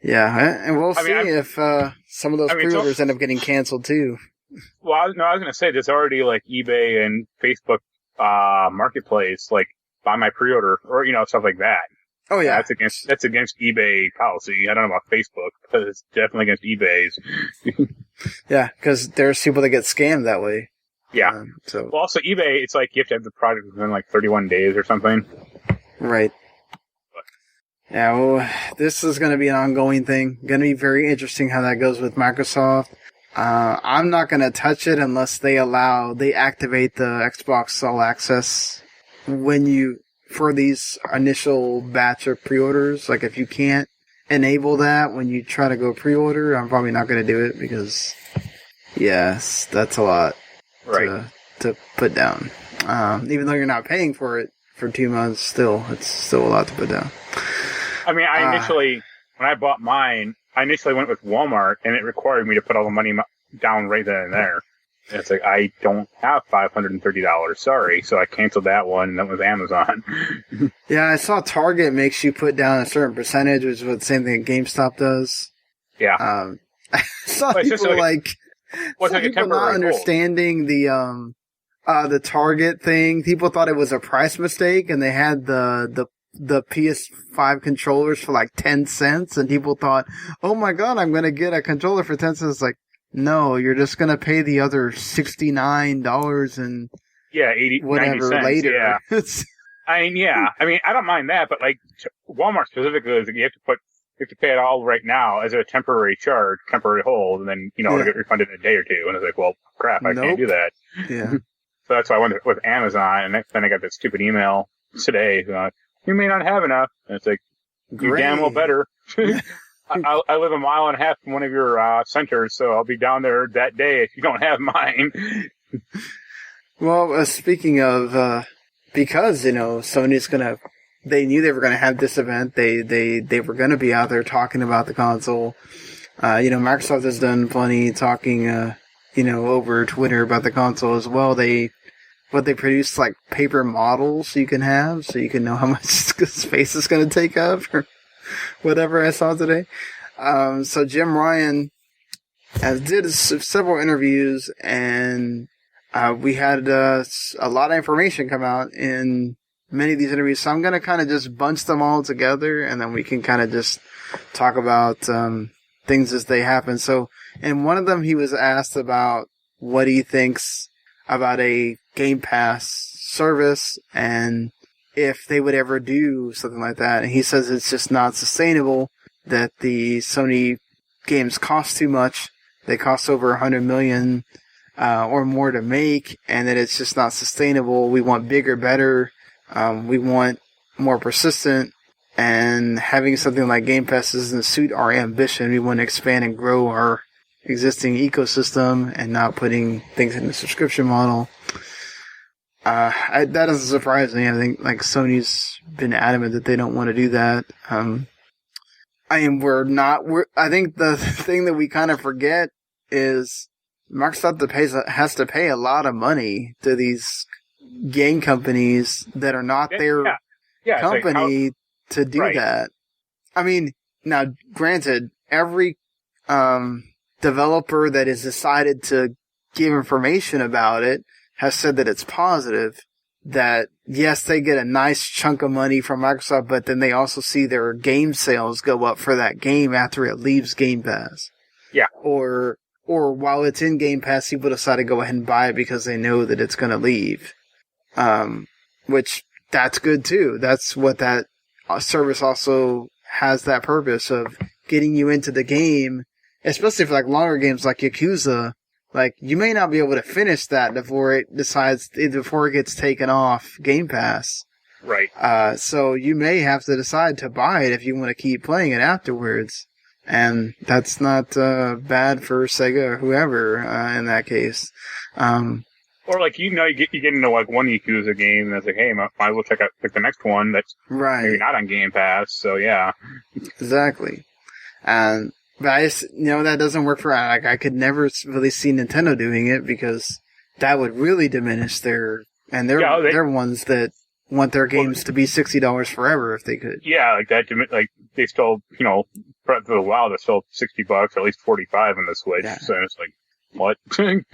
Yeah, and we'll see if some of those pre-orders end up getting canceled too. Well, I was going to say, there's already, like, eBay and Facebook Marketplace, like, buy my pre-order, or, stuff like that. Oh yeah, that's against eBay policy. I don't know about Facebook, but it's definitely against eBay's. Yeah, because there's people that get scammed that way. Yeah. So Well, also eBay, it's like you have to have the product within like 31 days or something. right. Yeah, well, this is going to be an ongoing thing. Going to be very interesting how that goes with Microsoft. I'm not going to touch it unless they activate the Xbox All Access for these initial batch of pre-orders. Like, if you can't enable that when you try to go pre-order, I'm probably not going to do it because, yes, that's a lot to put down. Even though you're not paying for it for 2 months, it's still a lot to put down. I mean, when I bought mine, I initially went with Walmart, and it required me to put all the money down right then and there. And it's like, I don't have $530, sorry. So I canceled that one, and that was Amazon. Yeah, I saw Target makes you put down a certain percentage, which is what the same thing GameStop does. Yeah. I saw people not understanding the Target thing. People thought it was a price mistake, and they had the PS5 controllers for like 10 cents, and people thought, oh my god, I'm going to get a controller for 10 cents. Like, no, you're just going to pay the other $69 and 80, whatever 90 cents, later. Yeah. I mean, I don't mind that, but like Walmart specifically is that you have to pay it all right now as a temporary hold, and then, it'll get refunded in a day or two. And it's like, well, crap, I can't do that. Yeah. So that's why I went with Amazon, and then I got that stupid email today. You may not have enough. And it's like, you damn well better. I live a mile and a half from one of your centers, so I'll be down there that day if you don't have mine. Well, speaking of, because, Sony's they knew they were going to have this event. They were going to be out there talking about the console. Microsoft has done plenty talking, over Twitter about the console as well. They produce like paper models you can have, so you can know how much space it's going to take up, or whatever I saw today. So Jim Ryan did several interviews, and we had a lot of information come out in many of these interviews. So I'm going to kind of just bunch them all together, and then we can kind of just talk about things as they happen. So in one of them, he was asked about what he thinks about a Gamepass service and if they would ever do something like that. And he says it's just not sustainable, that the Sony games cost too much. They cost over $100 million or more to make, and that it's just not sustainable. We want bigger, better. We want more persistent, and having something like Game Pass doesn't suit our ambition. We want to expand and grow our existing ecosystem and not putting things in the subscription model. That doesn't surprise me. I think like Sony's been adamant that they don't want to do that. I think the thing that we kind of forget is Microsoft has to pay a lot of money to these game companies that are not their company to do that. I mean, now granted, every developer that has decided to give information about it has said that it's positive, that yes, they get a nice chunk of money from Microsoft, but then they also see their game sales go up for that game after it leaves Game Pass. Yeah. Or while it's in Game Pass, people decide to go ahead and buy it because they know that it's going to leave. Which, that's good too. That's what that service also has, that purpose of getting you into the game, especially for like longer games like Yakuza. Like, you may not be able to finish that before it gets taken off Game Pass. Right. So you may have to decide to buy it if you want to keep playing it afterwards. And that's not bad for Sega or whoever in that case. Or like, you get into like one Yakuza game, and it's like, hey, might as well check the next one that's maybe not on Game Pass. So yeah. Exactly. But I just, that doesn't work for, like, I could never really see Nintendo doing it because that would really diminish they're ones that want their games to be $60 forever if they could. Yeah, like that, like, they still, Breath of the Wild is still $60, or at least $45 on the Switch. Yeah. So it's like, what?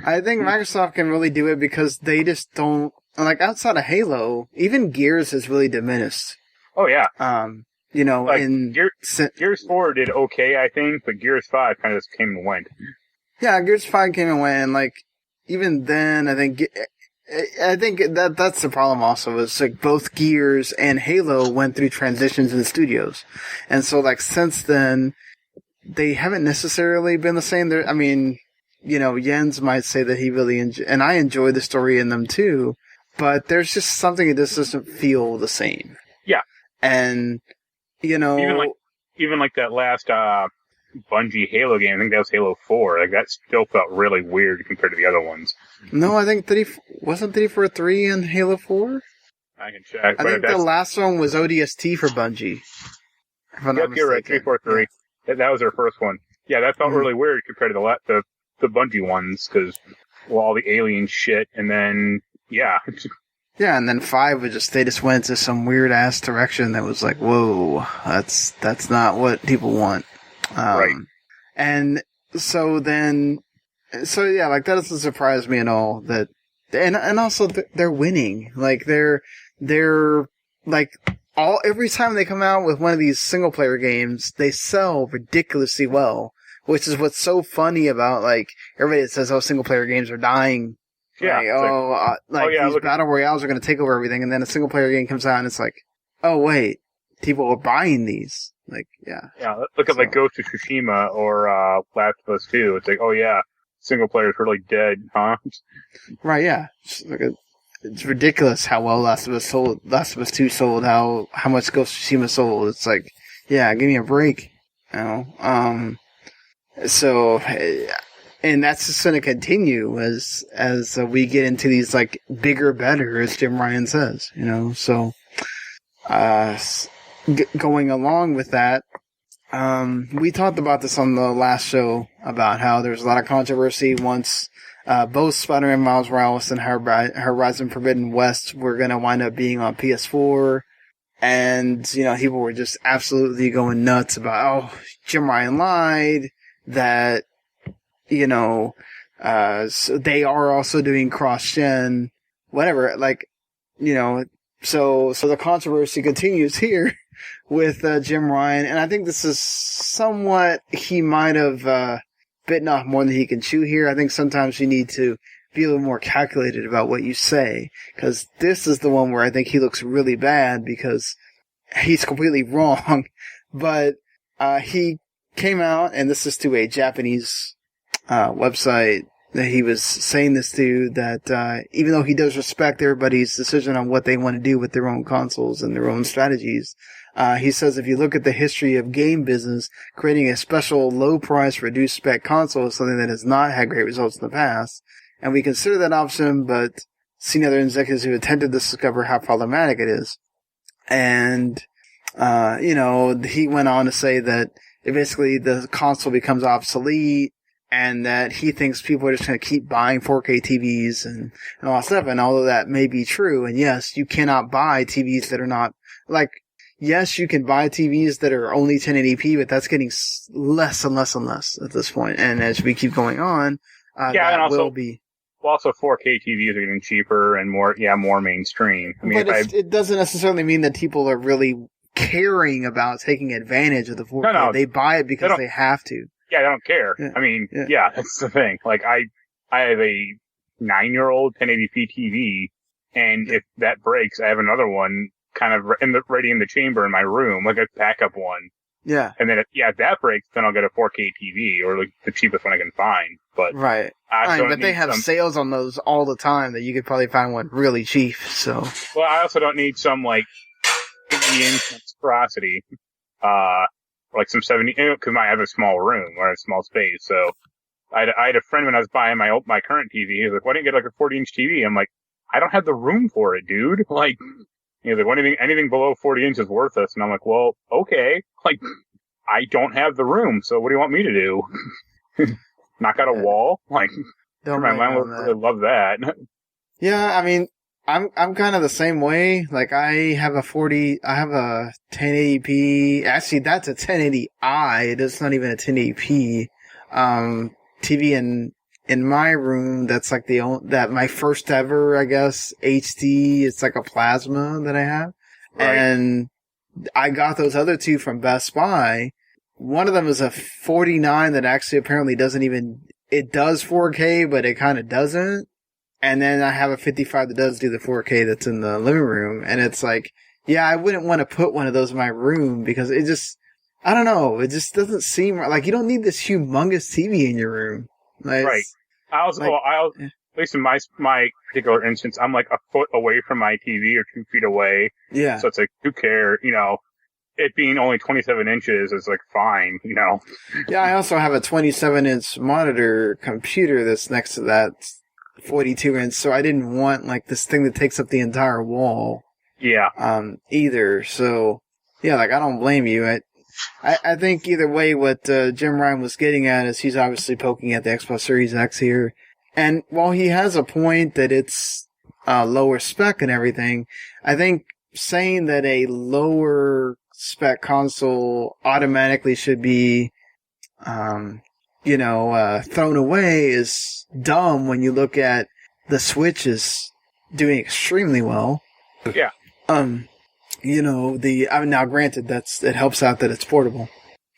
I think Microsoft can really do it because they just don't, like, outside of Halo, even Gears has really diminished. Oh yeah. Like Gears 4 did okay, I think, but Gears 5 kind of just came and went. Yeah, Gears 5 came and went, and like, even then, I think that's the problem also, is like both Gears and Halo went through transitions in the studios. And so like since then, they haven't necessarily been the same. I mean, you know, Jens might say that he really and I enjoy the story in them too, but there's just something that just doesn't feel the same. Yeah. And, you know, even like that last, Bungie Halo game, I think that was Halo 4. Like that still felt really weird compared to the other ones. No, I think wasn't 343 in Halo 4? I can check. I think the last one was ODST for Bungie. Yep, you're right. 343. Yeah. That was their first one. Yeah, that felt really weird compared to the Bungie ones, because all the alien shit, and then yeah. Yeah, and then 5 was they just went to some weird ass direction that was like, whoa, that's not what people want. Right. And so yeah, like that doesn't surprise me at all that, and also they're winning. Like they're like every time they come out with one of these single player games, they sell ridiculously well, which is what's so funny about like everybody that says, oh, single player games are dying. Yeah. These battle royales are going to take over everything. And then a single player game comes out and it's like, oh wait, people are buying these. Like, yeah. Yeah, look at like Ghost of Tsushima or Last of Us 2. It's like, oh yeah, single player's really dead, huh? Right, yeah. It's ridiculous how well Last of Us 2 sold, how much Ghost of Tsushima sold. It's like, yeah, give me a break. You know? So, and that's just going to continue as we get into these like bigger, better, as Jim Ryan says, you know? So, going along with that, we talked about this on the last show about how there's a lot of controversy once both Spider-Man Miles Morales and Horizon Forbidden West were going to wind up being on PS4. And, you know, people were just absolutely going nuts about, oh, Jim Ryan lied, that, you know, so they are also doing cross-gen, whatever, like, you know, so the controversy continues here with Jim Ryan, and I think this is somewhat, he might have bitten off more than he can chew here. I think sometimes you need to be a little more calculated about what you say, because this is the one where I think he looks really bad because he's completely wrong, but he came out, and this is to a Japanese website that he was saying this to, that even though he does respect everybody's decision on what they want to do with their own consoles and their own strategies, he says if you look at the history of game business, creating a special low-price, reduced-spec console is something that has not had great results in the past, and we consider that option, but seen other executives who attempted to discover how problematic it is. And, you know, he went on to say that basically the console becomes obsolete, and that he thinks people are just going to keep buying 4K TVs and all that stuff. And although that may be true, and yes, you cannot buy TVs that are not, like, yes, you can buy TVs that are only 1080p, but that's getting less and less and less at this point. And as we keep going on, will be. Also, 4K TVs are getting cheaper and more mainstream. I mean, but it doesn't necessarily mean that people are really caring about taking advantage of the 4K. No, they buy it because they have to. Yeah, I don't care. Yeah. I mean, yeah, that's the thing. Like, I have a 9-year-old 1080p TV, and if that breaks, I have another one kind of ready in the chamber in my room, like a backup one. Yeah. And then, if that breaks, then I'll get a 4K TV, or like the cheapest one I can find. But right. But they have sales on those all the time that you could probably find one really cheap, so. Well, I also don't need some, like, Indian monstrosity, like some 70, because I have a small room or a small space. So I had a friend when I was buying my current TV. He was like, "Why didn't you get like a 40-inch TV?" I'm like, "I don't have the room for it, dude." Like, you know, like anything below 40 inches is worthless. And I'm like, "Well, okay. Like, I don't have the room, so what do you want me to do? Knock out a wall?" Like, my landlord would really love that. Yeah, I mean, I'm kind of the same way. Like, I have a 1080p. Actually, that's a 1080i. It's not even a 1080p TV in my room. That's like my first ever, I guess, HD. It's like a plasma that I have, right. And I got those other two from Best Buy. One of them is a 49 that actually apparently doesn't even it does 4K, but it kind of doesn't. And then I have a 55 that does do the 4K that's in the living room. And it's like, yeah, I wouldn't want to put one of those in my room because it just, I don't know, it just doesn't seem right. Like, you don't need this humongous TV in your room. Like, right. At least in my particular instance, I'm like a foot away from my TV or 2 feet away. Yeah. So it's like, who cares? You know, it being only 27 inches is like fine, you know. Yeah, I also have a 27-inch monitor computer that's next to that 42-inch, so I didn't want like this thing that takes up the entire wall. Yeah. Either. So, yeah, like I don't blame you. I think either way, what Jim Ryan was getting at is he's obviously poking at the Xbox Series X here. And while he has a point that it's lower spec and everything, I think saying that a lower spec console automatically should be, thrown away is dumb when you look at the Switch is doing extremely well. Yeah. Now granted it helps out that it's portable,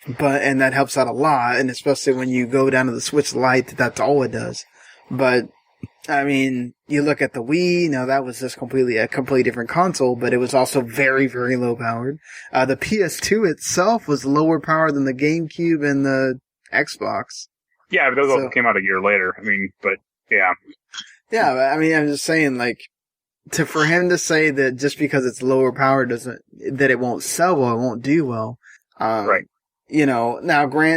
and that helps out a lot, and especially when you go down to the Switch Lite, that's all it does. But, I mean, you look at the Wii, now that was just a completely different console, but it was also very, very low powered. The PS2 itself was lower powered than the GameCube and the Xbox. Yeah, but those also came out a year later. I mean, but, yeah. Yeah, but, I mean, I'm just saying, like, for him to say that just because it's lower powered that it won't sell well, it won't do well. Right. Now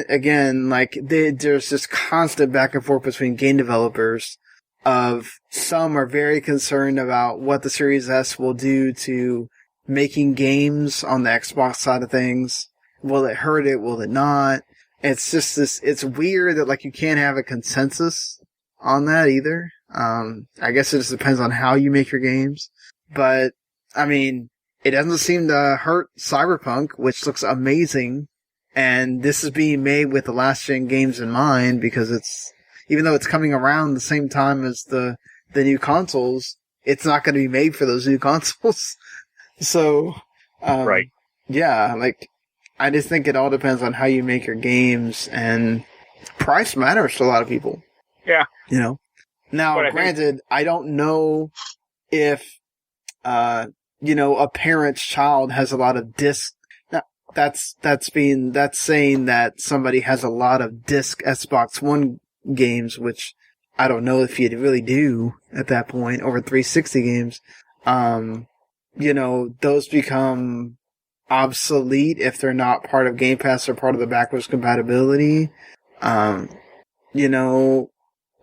again, like, there's this constant back and forth between game developers of some are very concerned about what the Series S will do to making games on the Xbox side of things. Will it hurt it? Will it not? It's just it's weird that like you can't have a consensus on that either. I guess it just depends on how you make your games. But, I mean, it doesn't seem to hurt Cyberpunk, which looks amazing. And this is being made with the last gen games in mind because even though it's coming around the same time as the new consoles, it's not going to be made for those new consoles. So, right. Yeah, like, I just think it all depends on how you make your games, and price matters to a lot of people. Yeah. Now, granted, I don't know if, a parent's child has a lot of disc. Now, that's saying that somebody has a lot of disc Xbox One games, which I don't know if you'd really do at that point, over 360 games. Those become obsolete if they're not part of Gamepass or part of the backwards compatibility.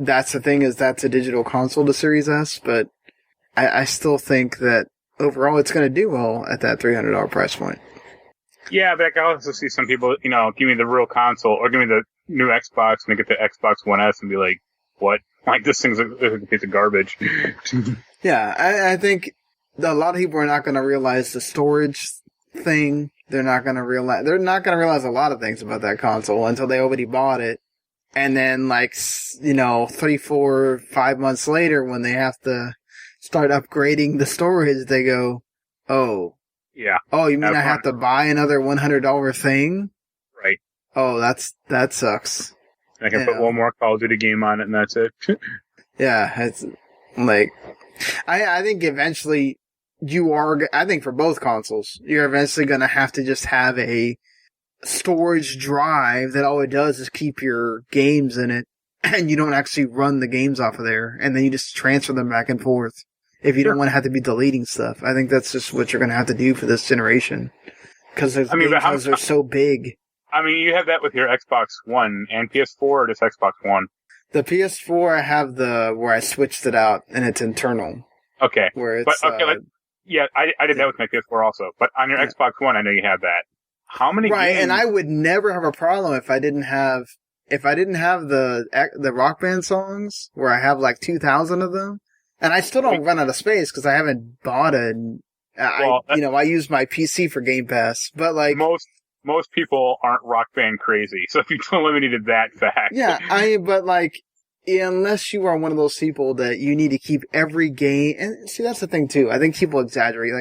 That's the thing, is that's a digital console to Series S, but I still think that overall it's going to do well at that $300 price point. Yeah, but I can also see some people, give me the real console or give me the new Xbox and they get the Xbox One S and be like, what? Like, this thing's a piece of garbage. Yeah, I think a lot of people are not going to realize the storage thing. They're not going to realize a lot of things about that console until they already bought it. And then, 3, 4, 5 months later, when they have to start upgrading the storage, they go, oh. Yeah. Oh, you mean I have to buy another $100 thing? Right. Oh, that sucks. I can put one more Call of Duty game on it, and that's it. Yeah, it's like, I think eventually I think for both consoles, you're eventually going to have to just have a storage drive that all it does is keep your games in it, and you don't actually run the games off of there, and then you just transfer them back and forth if you don't want to have to be deleting stuff. I think that's just what you're going to have to do for this generation, because those game files are so big. I mean, you have that with your Xbox One and PS4 or just Xbox One? The PS4, I have where I switched it out, and it's internal. Okay. Where it's, I did that with my PS4 also, but on your Xbox One, I know you have that. How many games? And I would never have a problem if I didn't have the Rock Band songs, where I have 2,000 of them, and I still don't run out of space because I haven't bought it. I use my PC for Game Pass, but most people aren't Rock Band crazy, so if you eliminated that fact, unless you are one of those people that you need to keep every game, and see, that's the thing too. I think people exaggerate.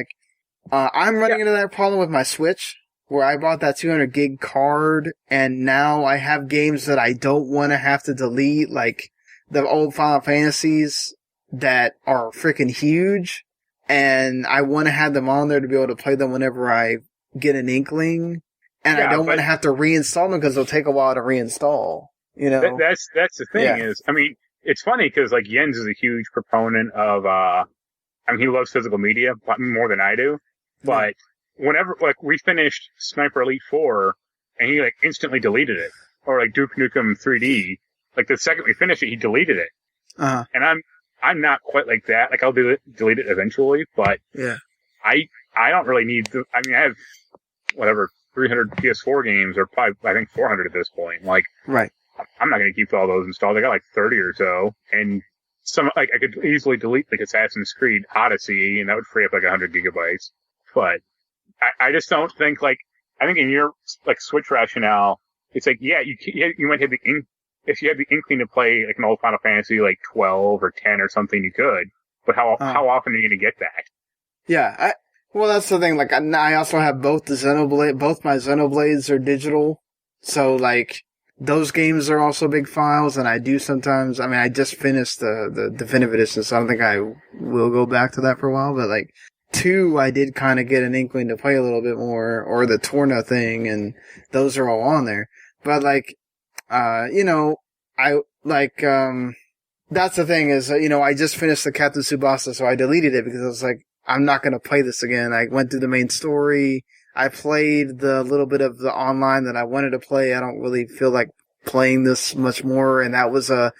I'm running into that problem with my Switch. where I bought that 200 gig card, and now I have games that I don't want to have to delete, like the old Final Fantasies that are freaking huge, and I want to have them on there to be able to play them whenever I get an inkling, and I don't want to have to reinstall them because it'll take a while to reinstall. You know, that's the thing is, I mean, it's funny because like Jens is a huge proponent of, I mean, he loves physical media more than I do, but whenever like we finished Sniper Elite 4 and he like instantly deleted it, or like Duke Nukem 3D, like the second we finished it, he deleted it. And I'm not quite like that. Like I'll delete it eventually, but I don't really need to, I mean, I have whatever 300 PS4 games, or probably I think 400 at this point. Like, I'm not going to keep all those installed. I got like 30 or so, and some like I could easily delete like Assassin's Creed Odyssey, and that would free up like 100 gigabytes. But I just don't think like, I think in your like Switch rationale, it's like you might have if you had the inkling to play like an old Final Fantasy like 12 or 10 or something, you could. But how often are you going to get that? Yeah, well, that's the thing. Like, I also have both my Xenoblades are digital, so like those games are also big files. And I do sometimes. I mean, I just finished the definitive edition, so I don't think I will go back to that for a while. But like 2, I did kind of get an inkling to play a little bit more, or the Torna thing, and those are all on there. But like, you know, I like that's the thing is, you know, I just finished the Captain Tsubasa, so I deleted it because I was like, I'm not going to play this again. I went through the main story. I played the little bit of the online that I wanted to play. I don't really feel like playing this much more. And that was a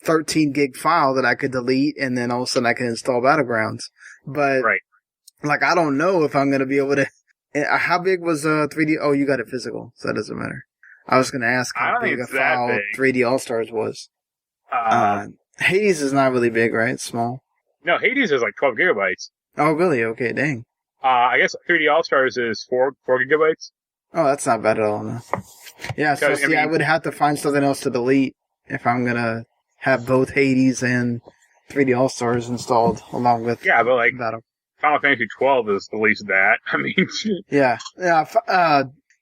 13 gig file that I could delete, and then all of a sudden I can install Battlegrounds. But like, I don't know if I'm going to be able to. How big was 3D? Oh, you got it physical, so that doesn't matter. I was going to ask how big a file 3D All-Stars was. Hades is not really big, right? It's small. No, Hades is like 12 gigabytes. Oh, really? Okay, dang. I guess 3D All-Stars is 4 gigabytes. Oh, that's not bad at all, no. Yeah, so see, I would have to find something else to delete if I'm going to have both Hades and 3D All-Stars installed along with but like Battle. Final Fantasy 12 is the least of that. I mean, yeah.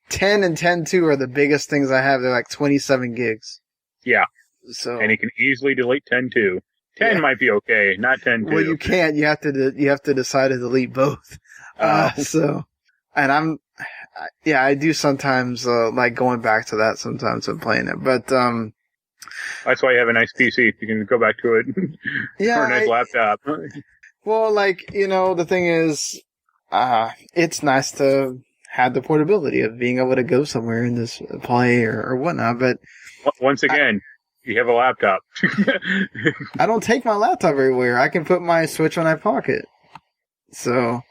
10 and 10.2 are the biggest things I have. They're like 27 gigs. Yeah. So, and you can easily delete 10.2. 10 might be okay, not 10.2. Well, you can't. You have to decide to delete both. So, and I do sometimes like going back to that sometimes when playing it, but that's why you have a nice PC. You can go back to it. Or a nice laptop. Well, like, you know, the thing is, it's nice to have the portability of being able to go somewhere and just play or whatnot, but once again, you have a laptop. I don't take my laptop everywhere. I can put my Switch on my pocket. So,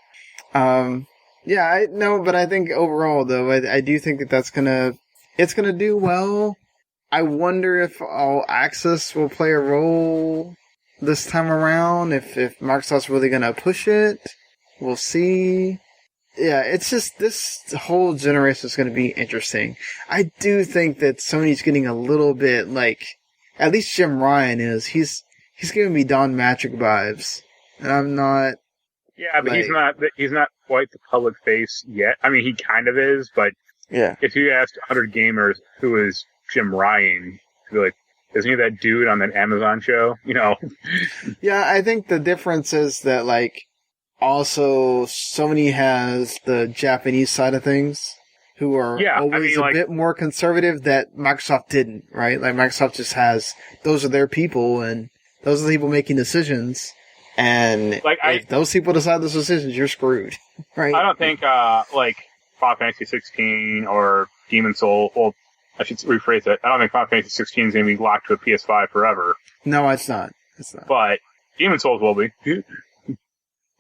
yeah, but I think overall, though, I do think that it's gonna do well. I wonder if All Access will play a role this time around, if Microsoft's really gonna push it. We'll see. Yeah, it's just, this whole generation is gonna be interesting. I do think that Sony's getting a little bit, like, at least Jim Ryan is. He's giving me Don Matrick vibes. And I'm not. Yeah, but he's not quite the public face yet. I mean, he kind of is, but if you asked 100 gamers who is Jim Ryan, you'd be like, isn't he that dude on that Amazon show? You know? Yeah, I think the difference is that, like, also Sony has the Japanese side of things, who are always a bit more conservative, that Microsoft didn't, right? Like, Microsoft just has, those are their people, and those are the people making decisions. And like, if those people decide those decisions, you're screwed, right? I don't think, like, Final Fantasy 16 or Demon Soul, well, I should rephrase that. I don't think Final Fantasy 16 is going to be locked to a PS5 forever. No, it's not. But Demon Souls will be.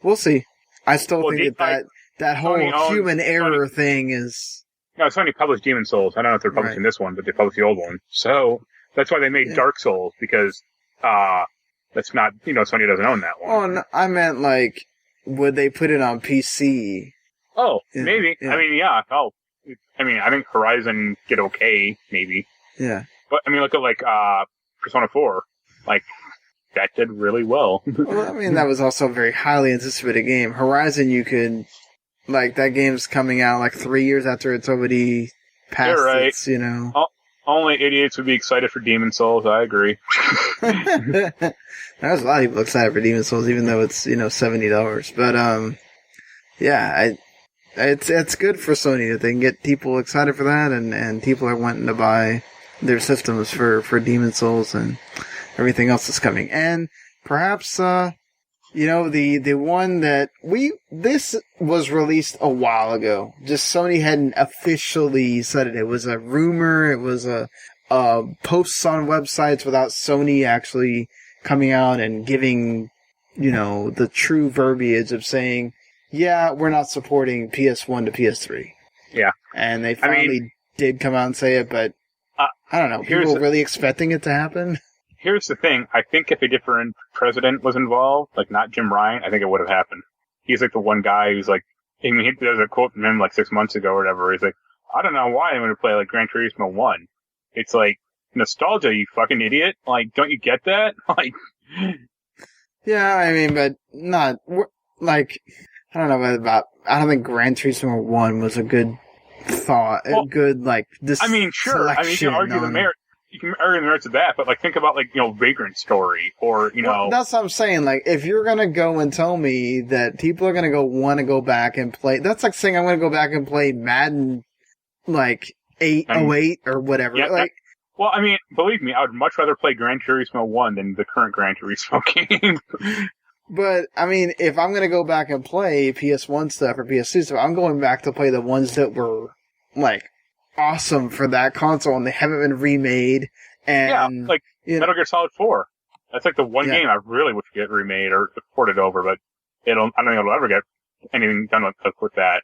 We'll see. I still think that whole human error thing is... No, Sony published Demon Souls. I don't know if they're publishing this one, but they published the old one. So, that's why they made Dark Souls, because, that's not, Sony doesn't own that one. Oh, no, I meant, like, would they put it on PC? Oh, maybe. Yeah. I mean, yeah. Oh, I think Horizon did okay, maybe. Yeah. But, I mean, look at, like, Persona 4. Like, that did really well. Well, I mean, that was also a very highly anticipated game. Horizon, you could Like, that game's coming out like 3 years after it's already past its, Only idiots would be excited for Demon Souls, I agree. There's a lot of people excited for Demon Souls, even though it's, $70. But, yeah, it's good for Sony that they can get people excited for that, and people are wanting to buy their systems for Demon Souls and everything else that's coming. And perhaps, the one that this was released a while ago. Just Sony hadn't officially said it. It was a rumor. It was a posts on websites without Sony actually coming out and giving, the true verbiage of saying, yeah, we're not supporting PS1 to PS3. Yeah. And they finally did come out and say it, but I don't know. People were really expecting it to happen. Here's the thing. I think if a different president was involved, like not Jim Ryan, I think it would have happened. He's like the one guy who's like, there's a quote from him like 6 months ago or whatever. He's like, I don't know why I'm going to play like Gran Turismo 1. It's like nostalgia, you fucking idiot. Like, don't you get that? Like, yeah, but not, like, I don't know I don't think Gran Turismo 1 was a good thought, a good, like, this sure. You can argue the merit. You can argue the merits of that, but like think about Vagrant Story or Well, that's what I'm saying. Like, if you're gonna go and tell me that people are gonna want to go back and play, that's like saying I'm gonna go back and play Madden, like 808 or whatever. Yeah, believe me, I would much rather play Gran Turismo 1 than the current Gran Turismo game. But if I'm gonna go back and play PS1 stuff or PS2 stuff, I'm going back to play the ones that were like awesome for that console and they haven't been remade. And Metal Gear Solid 4. That's like the one game I really wish would get remade or ported over, but I don't think it'll ever get anything done with that.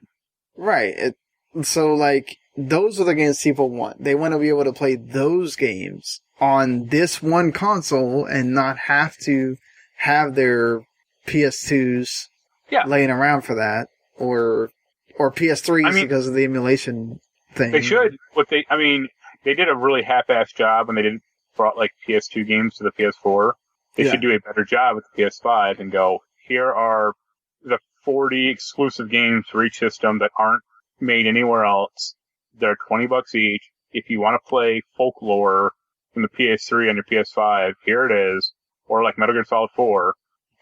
Right. So like those are the games people want. They want to be able to play those games on this one console and not have to have their PS2s laying around for that or PS3s because of the emulation thing. They should. They did a really half-assed job when they didn't brought like PS2 games to the PS4. They should do a better job with the PS5 and go, here are the 40 exclusive games for each system that aren't made anywhere else. They're $20 each. If you want to play Folklore from the PS3 on your PS5, here it is. Or like Metal Gear Solid 4,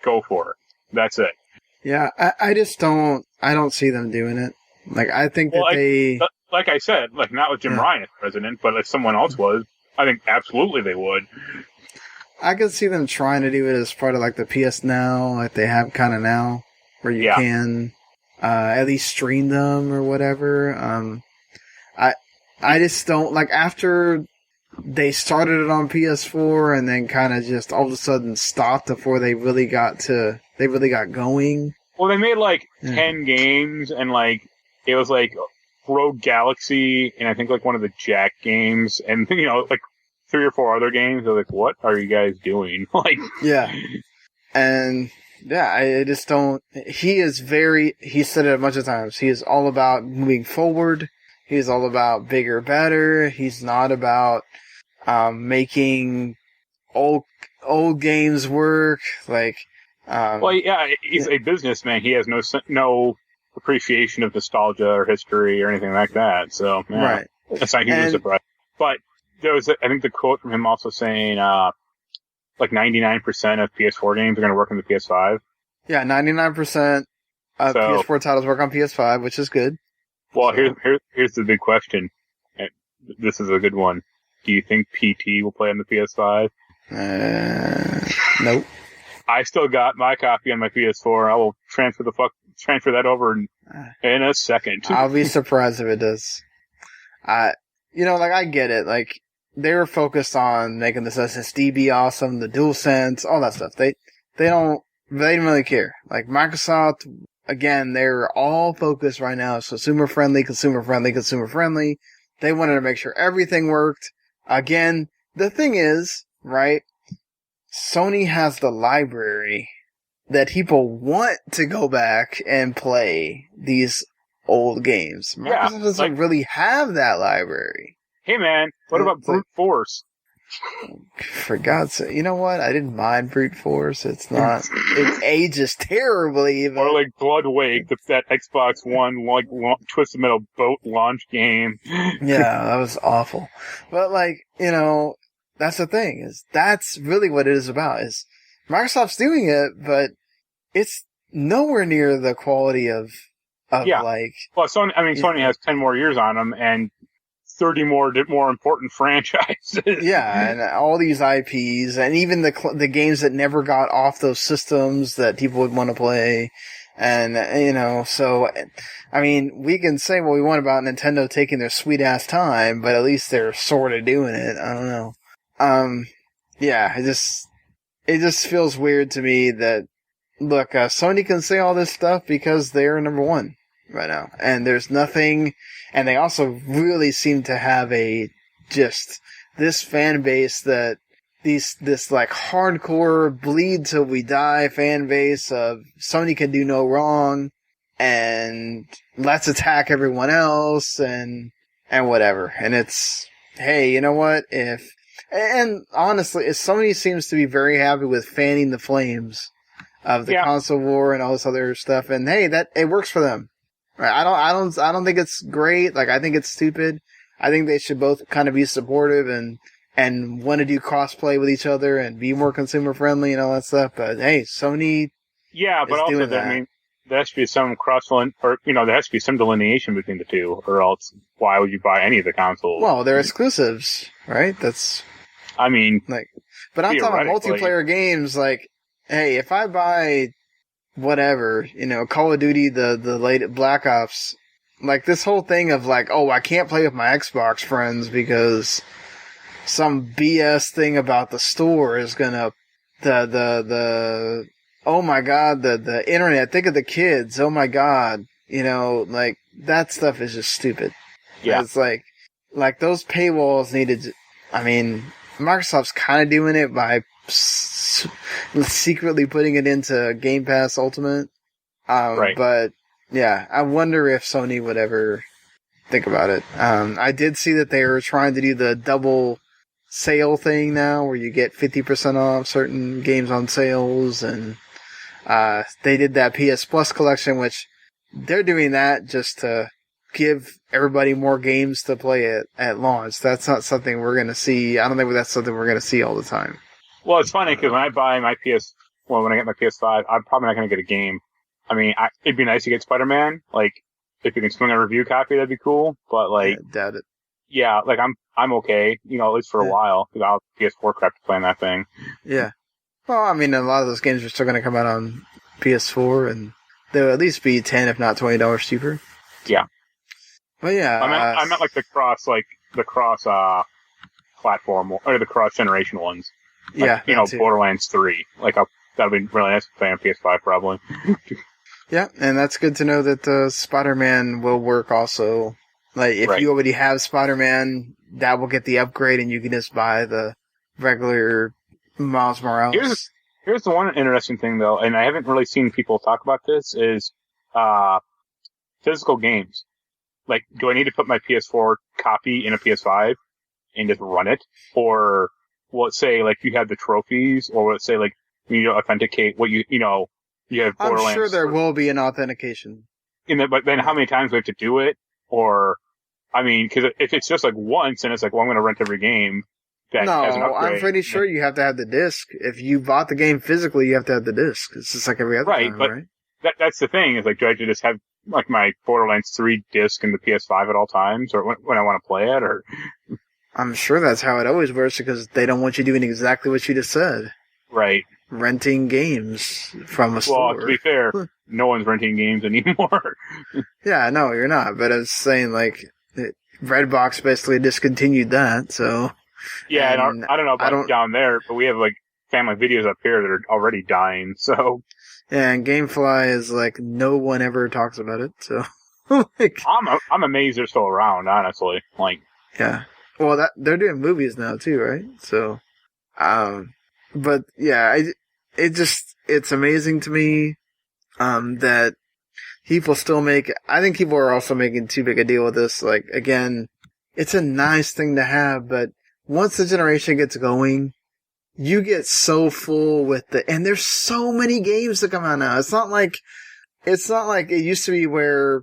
go for it. That's it. Yeah, I don't see them doing it. Like, I think like I said, like not with Jim Ryan as president, but if someone else was, I think absolutely they would. I could see them trying to do it as part of like the PS Now, like they have kind of now, where you can at least stream them or whatever. I just don't like after they started it on PS4 and then kind of just all of a sudden stopped before they really got going. Well, they made like 10 games and like it was like Rogue Galaxy and I think like one of the Jack games and like 3 or 4 other games. They're like, what are you guys doing? Like, and I just don't. He said it a bunch of times. He is all about moving forward. He's all about bigger, better. He's not about making old games work. Like, he's a businessman. He has no appreciation of nostalgia or history or anything like that. So, right, that's not huge surprise. But there was, I think, the quote from him also saying, like 99% of PS4 games are going to work on the PS5. Yeah, 99% of PS4 titles work on PS5, which is good. Well, here's the big question. This is a good one. Do you think PT will play on the PS5? Nope. I still got my copy on my PS4. I will transfer that over in a second. I'll be surprised if it does. I get it. Like, they were focused on making this SSD be awesome, the DualSense, all that stuff. They didn't really care. Like, Microsoft, again, they're all focused right now. It's consumer friendly. They wanted to make sure everything worked. Again, the thing is, right, Sony has the library that people want to go back and play these old games. Microsoft doesn't really have that library. Hey man, what about brute force? For God's sake, you know what? I didn't mind brute force. It's not. It ages terribly. But... Or like Blood Wake, that Xbox One like Twisted Metal boat launch game. Yeah, that was awful. But like, you know, that's the thing, is that's really what it is about. Is Microsoft's doing it, but it's nowhere near the quality of like. Well, Sony has 10 more years on them and 30 more important franchises. Yeah, and all these IPs, and even the games that never got off those systems that people would want to play. And, you know, so, I mean, we can say what we want about Nintendo taking their sweet ass time, but at least they're sort of doing it. I don't know. Yeah, it just feels weird to me that, look, Sony can say all this stuff because they're number one right now. And there's nothing, and they also really seem to have this fan base that this like hardcore bleed till we die fan base of Sony can do no wrong and let's attack everyone else and whatever. And it's, hey, you know what? And honestly, Sony seems to be very happy with fanning the flames of the console war and all this other stuff. And hey, it works for them. Right? I don't think it's great. Like, I think it's stupid. I think they should both kind of be supportive and want to do crossplay with each other and be more consumer friendly and all that stuff. But hey, Sony. Yeah, but also there has to be some there has to be some delineation between the two, or else why would you buy any of the consoles? Well, they're exclusives, right? But I'm talking multiplayer games. Like, hey, if I buy whatever, you know, Call of Duty, the late Black Ops, like this whole thing of like, oh, I can't play with my Xbox friends because some BS thing about the store is gonna oh my god, the internet, think of the kids, oh my god, you know, like that stuff is just stupid. Yeah. It's like those paywalls needed, Microsoft's kind of doing it by secretly putting it into Gamepass Ultimate. Right. But yeah, I wonder if Sony would ever think about it. I did see that they were trying to do the double sale thing now, where you get 50% off certain games on sales, and they did that PS Plus collection, which they're doing that just to give everybody more games to play at launch. That's not something we're going to see. I don't think that's something we're going to see all the time. Well, it's funny because when I buy when I get my PS5, I'm probably not going to get a game. I mean, it'd be nice to get Spider-Man. Like, if you can swing a review copy, that'd be cool. But like, doubt it. Yeah, like I'm okay, you know, at least for a while, because I'll have PS4 crap to play on that thing. Yeah. Well, I mean, a lot of those games are still going to come out on PS4, and they'll at least be $10, if not $20 cheaper. Yeah. But yeah, I meant like the cross platform or the cross generation ones. Like, you know, too. Borderlands 3. Like, that'll be really nice to play on PS5 probably. Yeah, and that's good to know that Spider-Man will work also. Like, if you already have Spider-Man, that will get the upgrade, and you can just buy the regular Miles Morales. Here's the one interesting thing, though, and I haven't really seen people talk about this, is physical games. Like, do I need to put my PS4 copy in a PS5 and just run it? Or, well, let's say, like, you have the trophies, or let's say, like, you need to authenticate what you have Borderlands. I'm sure there will be an authentication. But then how many times do we have to do it? Or, I mean, because if it's just like once and it's like, well, I'm going to rent every game that has an upgrade. I'm pretty sure you have to have the disc. If you bought the game physically, you have to have the disc. It's just like every other time, right? But that's the thing, is like, do I just have like my Borderlands 3 disc in the PS5 at all times, or when I want to play it, or? I'm sure that's how it always works, because they don't want you doing exactly what you just said. Right. Renting games from a store. Well, to be fair, no one's renting games anymore. Yeah, no, you're not. But I was saying, like, Redbox basically discontinued that, so. Yeah, and I don't know about down there, but we have, like, family videos up here that are already dying, so. Yeah, and Gamefly is like, no one ever talks about it, so. Like, I'm amazed they're still around, honestly. Like. Yeah. Well, they're doing movies now, too, right? So. But yeah, it's amazing to me, that people still I think people are also making too big a deal with this. Like, again, it's a nice thing to have, but once the generation gets going, you get so full with and there's so many games that come out now. It's not like it used to be where,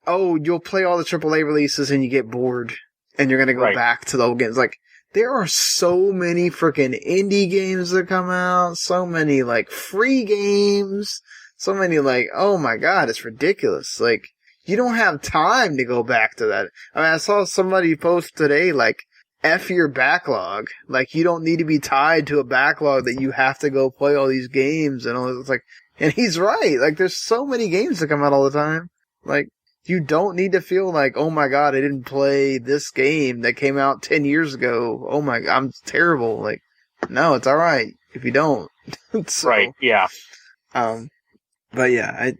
oh, you'll play all the AAA releases and you get bored and you're gonna go back to the old games. Like, there are so many freaking indie games that come out, so many like free games, so many like, oh my god, it's ridiculous. Like, you don't have time to go back to that. I mean, I saw somebody post today, like, F your backlog. Like, you don't need to be tied to a backlog that you have to go play all these games and all this. It's like, and he's right. Like, there's so many games that come out all the time. Like, you don't need to feel like, oh my god, I didn't play this game that came out 10 years ago. Oh my god, I'm terrible. Like, no, it's alright if you don't. So, right, yeah. But yeah,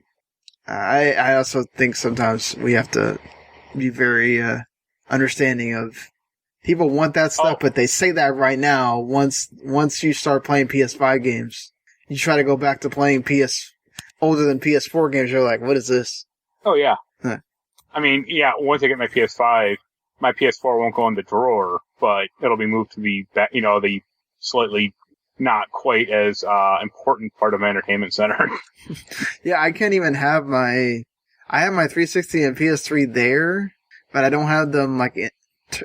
I also think sometimes we have to be very, understanding of people want that stuff, but they say that right now. Once you start playing PS5 games, you try to go back to playing older than PS4 games, you're like, what is this? Oh, yeah. Huh. I mean, yeah, once I get my PS5, my PS4 won't go in the drawer, but it'll be moved to the slightly not quite as important part of my entertainment center. Yeah, I can't even have I have my 360 and PS3 there, but I don't have them, like,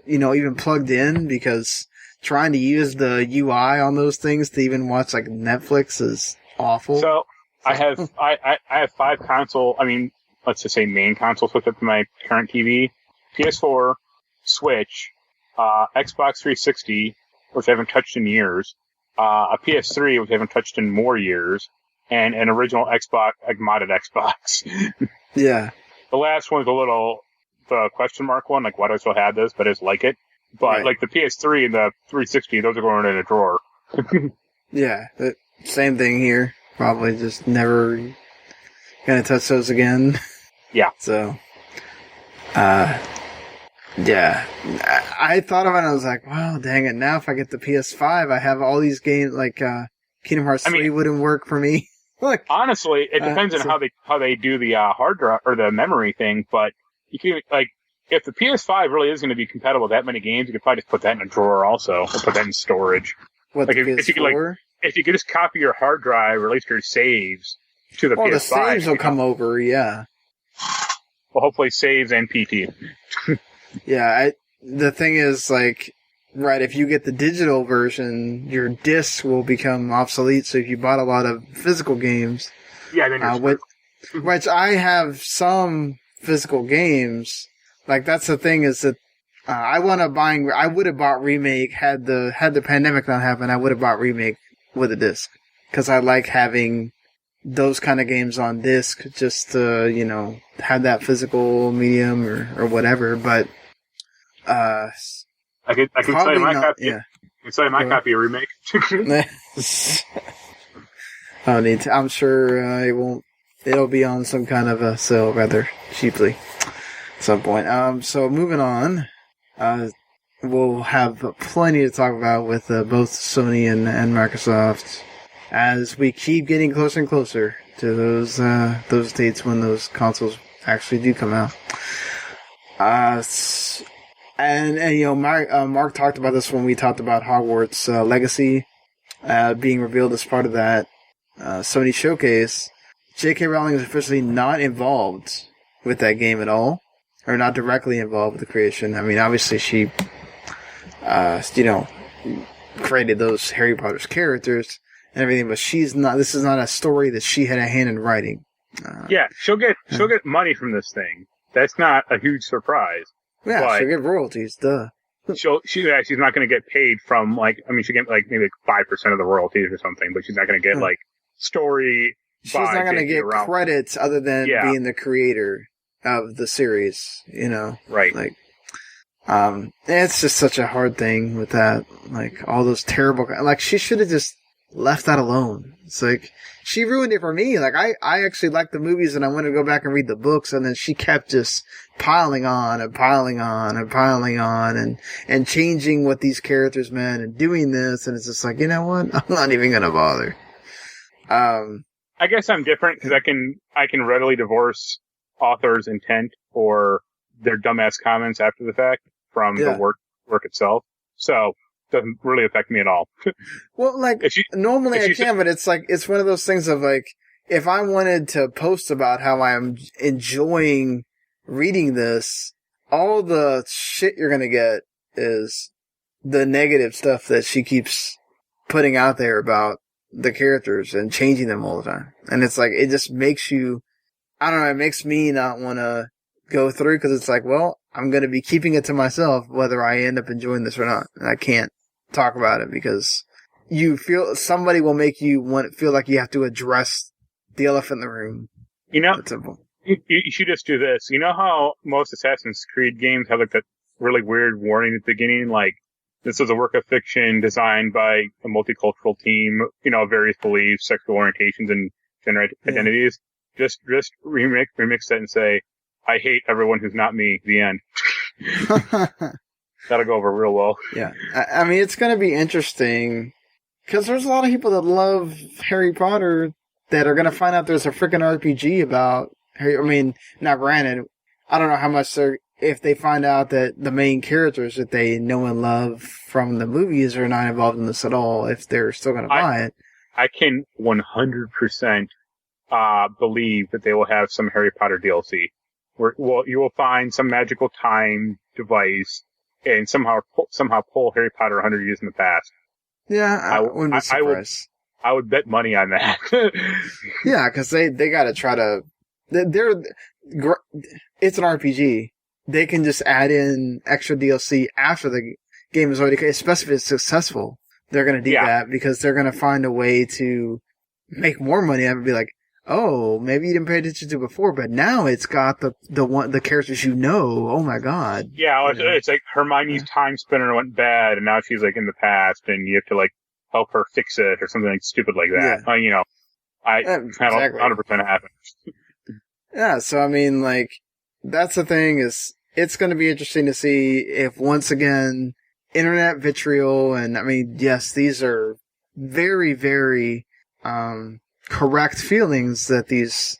even plugged in, because trying to use the UI on those things to even watch, like, Netflix is awful. So, I have 5 let's just say main consoles hooked up to my current TV. PS4, Switch, Xbox 360, which I haven't touched in years, a PS3, which I haven't touched in more years, and an original Xbox, like modded Xbox. Yeah. The last one's the question mark one, like, why do I still have this? But I just like it. But, like, the PS3 and the 360, those are going in a drawer. Yeah, same thing here. Probably just never gonna touch those again. Yeah. So, yeah. I thought about it and I was like, wow, dang it. Now if I get the PS5, I have all these games, like, Kingdom Hearts 3 wouldn't work for me. Like, honestly, it depends on how they do the hard drive or the memory thing, but you can, like, if the PS5 really is going to be compatible with that many games, you could probably just put that in a drawer also, or put that in storage. What, like, if you could, if you could just copy your hard drive, or at least your saves, to the PS5. The saves will come over, yeah. Well, hopefully saves and PT. Yeah, the thing is, like, right, if you get the digital version, your disc will become obsolete, so if you bought a lot of physical games... Yeah, then you're which I have some physical games. Like, that's the thing, is that I would have bought Remake had the pandemic not happened. I would have bought Remake with a disc, because I like having those kind of games on disc just to, have that physical medium or whatever. But I can tell you my copy. Yeah. I can tell you my copy of Remake. I need to, I'm sure it won't. It'll be on some kind of a sale rather cheaply at some point. So moving on, we'll have plenty to talk about with both Sony and Microsoft as we keep getting closer and closer to those dates when those consoles actually do come out. Marc talked about this when we talked about Hogwarts Legacy being revealed as part of that Sony showcase. J.K. Rowling is officially not involved with that game at all, or not directly involved with the creation. I mean, obviously she, created those Harry Potter's characters and everything, but she's not. This is not a story that she had a hand in writing. Yeah, she'll get money from this thing. That's not a huge surprise. Yeah, she'll get royalties. Duh. She's not going to get paid from, like, I mean, she get like maybe 5% of the royalties or something, but she's not going to get like story. She's not going to get credits other than being the creator of the series, Right. Like, it's just such a hard thing with that. Like, all those terrible, like, she should have just left that alone. It's like, she ruined it for me. Like, I actually liked the movies and I wanted to go back and read the books, and then she kept just piling on and piling on and piling on and changing what these characters meant and doing this, and it's just like, you know what? I'm not even going to bother. I guess I'm different because I can readily divorce author's intent or their dumbass comments after the fact from the work itself. So doesn't really affect me at all. Well, like, normally I can, but it's like, it's one of those things of like, if I wanted to post about how I'm enjoying reading this, all the shit you're gonna get is the negative stuff that she keeps putting out there about the characters and changing them all the time. And it's like, it just makes you, I don't know, it makes me not want to go through, because it's like, well, I'm going to be keeping it to myself whether I end up enjoying this or not. And I can't talk about it because you feel somebody will make you feel like you have to address the elephant in the room. You know, that's simple. You should just do this. You know how most Assassin's Creed games have like that really weird warning at the beginning, like, this is a work of fiction designed by a multicultural team, you know, various beliefs, sexual orientations, and gender identities. Just remix that and say, I hate everyone who's not me, the end. That'll go over real well. Yeah. I mean, it's going to be interesting, because there's a lot of people that love Harry Potter that are going to find out there's a freaking RPG about Harry. I mean, now granted, I don't know how much if they find out that the main characters that they know and love from the movies are not involved in this at all, if they're still going to buy it. I can 100% believe that they will have some Harry Potter DLC. Where you will find some magical time device and somehow pull Harry Potter 100 years in the past. Yeah, I wouldn't be surprised. I would bet money on that. Yeah, because they got to try to. It's an RPG. They can just add in extra DLC after the game is already, especially if it's successful. They're going to do that because they're going to find a way to make more money. I would be like, oh, maybe you didn't pay attention to it before, but now it's got the characters you know. Oh my god. Yeah, it's like Hermione's time spinner went bad, and now she's like in the past, and you have to like help her fix it or something like stupid like that. Yeah. You know, exactly. 100% happen. Yeah, so I mean, like, that's the thing is, it's going to be interesting to see if once again, internet vitriol, and I mean, yes, these are very, very, correct feelings that these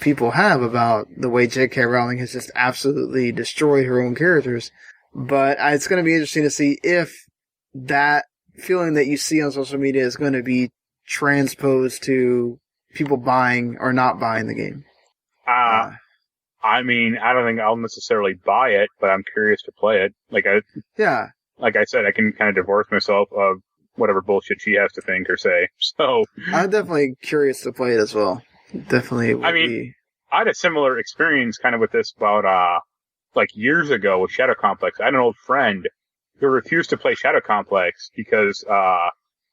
people have about the way J.K. Rowling has just absolutely destroyed her own characters. But it's going to be interesting to see if that feeling that you see on social media is going to be transposed to people buying or not buying the game. I mean, I don't think I'll necessarily buy it, but I'm curious to play it. Like I said, I can kind of divorce myself of whatever bullshit she has to think or say. So I'm definitely curious to play it as well. Definitely. I had a similar experience kind of with this about like years ago with Shadow Complex. I had an old friend who refused to play Shadow Complex because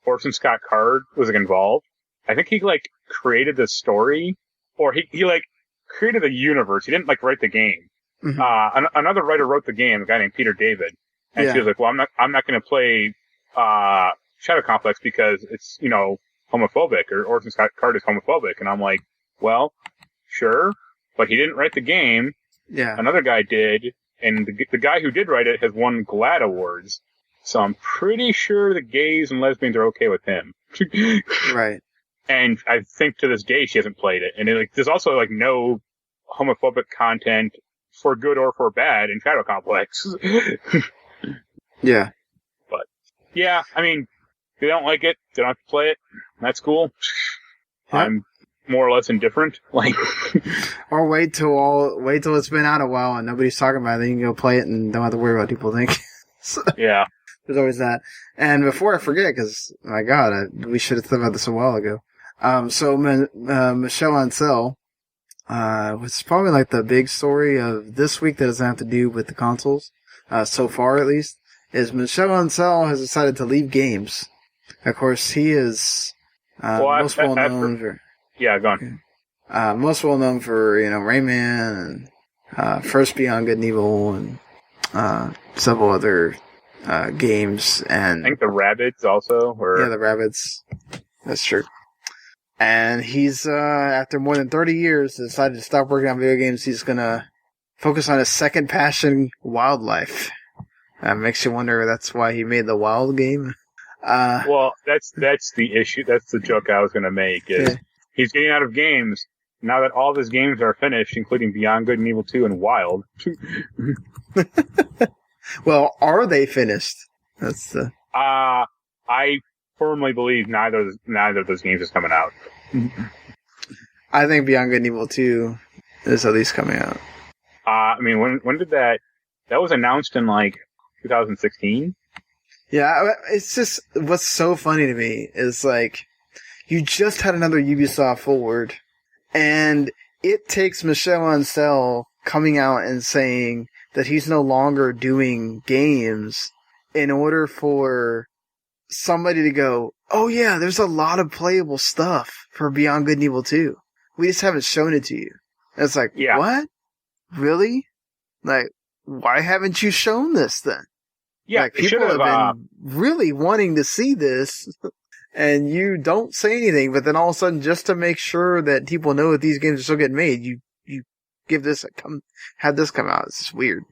Orson Scott Card was involved. I think he like created the story, or he like created the universe. He didn't like write the game. Mm-hmm. Another writer wrote the game, a guy named Peter David, and she was like, "Well, I'm not going to play Shadow Complex because it's, you know, homophobic, or Orson Scott Card is homophobic." And I'm like, "Well, sure, but he didn't write the game. Yeah, another guy did, and the guy who did write it has won GLAAD awards, so I'm pretty sure the gays and lesbians are okay with him." Right. And I think to this day she hasn't played it. And there's also like no homophobic content for good or for bad in Shadow Complex. Yeah. But yeah, I mean, if they don't like it, they don't have to play it. That's cool. Yeah. I'm more or less indifferent. Like, or wait till it's been out a while and nobody's talking about it. Then you can go play it and don't have to worry about what people think. So, yeah. There's always that. And before I forget, because my God, we should have thought about this a while ago. So Michel Ancel, was probably like the big story of this week that doesn't have to do with the consoles, so far at least, is Michel Ancel has decided to leave games. Of course, he is most well known for. Yeah, go on. Most well known for, you know, Rayman and First Beyond Good and Evil and several other games. And I think the Rabbids also were. Yeah, the Rabbids. That's true. And he's, after more than 30 years, decided to stop working on video games. He's gonna focus on his second passion, wildlife. Makes you wonder if that's why he made the Wild game. Well, that's the issue. That's the joke I was gonna make, is he's getting out of games. Now that all of his games are finished, including Beyond Good and Evil 2 and Wild. Well, are they finished? That's the. I firmly believe neither of those games is coming out. I think Beyond Good and Evil 2 is at least coming out. I mean, when did that was announced in like 2016? Yeah, it's just, what's so funny to me is like, you just had another Ubisoft forward, and it takes Michel Ancel coming out and saying that he's no longer doing games in order for somebody to go, oh yeah, there's a lot of playable stuff for Beyond Good and Evil 2. We just haven't shown it to you. And it's like, yeah. What? Really? Like, why haven't you shown this then? Yeah, like, people have been really wanting to see this, and you don't say anything, but then all of a sudden, just to make sure that people know that these games are still getting made, you give this have this come out. It's just weird.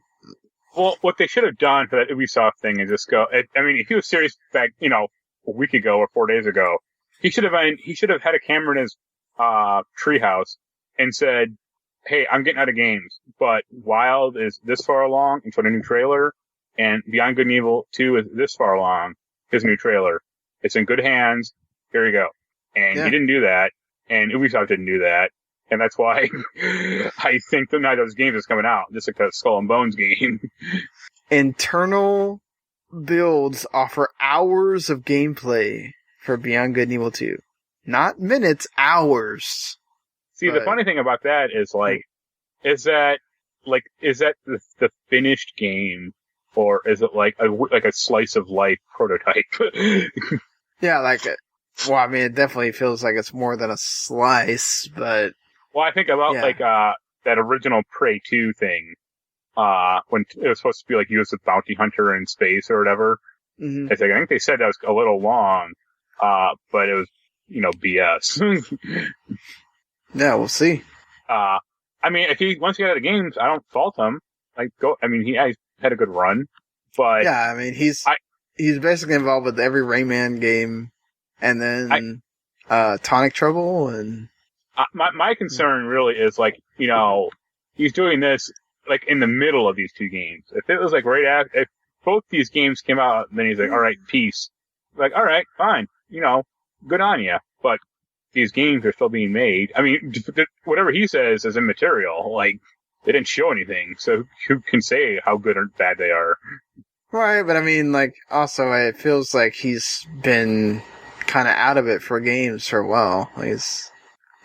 Well, what they should have done for that Ubisoft thing is just go. I mean, if he was serious back, a week ago or 4 days ago, he should have had a camera in his treehouse and said, "Hey, I'm getting out of games, but Wild is this far along and showed a new trailer, and Beyond Good and Evil 2 is this far along. His new trailer. It's in good hands. Here you go." And he didn't do that, and Ubisoft didn't do that. And that's why I think that neither of those games is coming out, just like the Skull and Bones game. Internal builds offer hours of gameplay for Beyond Good and Evil 2. Not minutes, hours. See, the funny thing about that is, is that the finished game, or is it like a slice of life prototype? Yeah, well, I mean, it definitely feels like it's more than a slice, but... Well, I think about, that original Prey 2 thing, when it was supposed to be, you as a bounty hunter in space or whatever. Mm-hmm. I think they said that was a little long, but it was, BS. Yeah, we'll see. I mean, once he got out of games, I don't fault him. He had a good run, but... Yeah, I mean, he's basically involved with every Rayman game, and then, Tonic Trouble, and... My concern really is, he's doing this, in the middle of these two games. If it was, right after, if both these games came out, then he's like, all right, peace. All right, fine, good on you. But these games are still being made. I mean, whatever he says is immaterial. They didn't show anything, so who can say how good or bad they are? Right, but I mean, also, it feels like he's been kind of out of it for games for a while.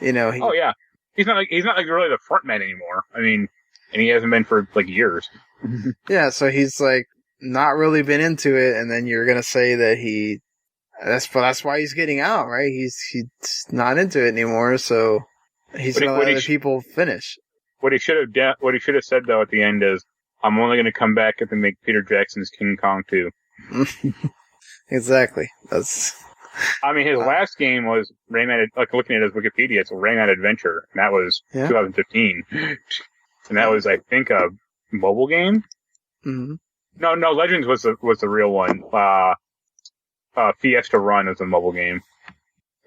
Oh yeah, he's not really the front man anymore. I mean, and he hasn't been for years. Yeah, so he's not really been into it, and then you're gonna say that that's why he's getting out, right? He's not into it anymore, so he's gonna let other people finish. What he should have said though at the end is, "I'm only gonna come back if they make Peter Jackson's King Kong 2." Exactly. That's. I mean, his last game was Rayman. Looking at his Wikipedia, it's Rayman Adventure, and that was 2015, and that was, I think, a mobile game. Mm-hmm. No, Legends was the real one. Fiesta Run is a mobile game.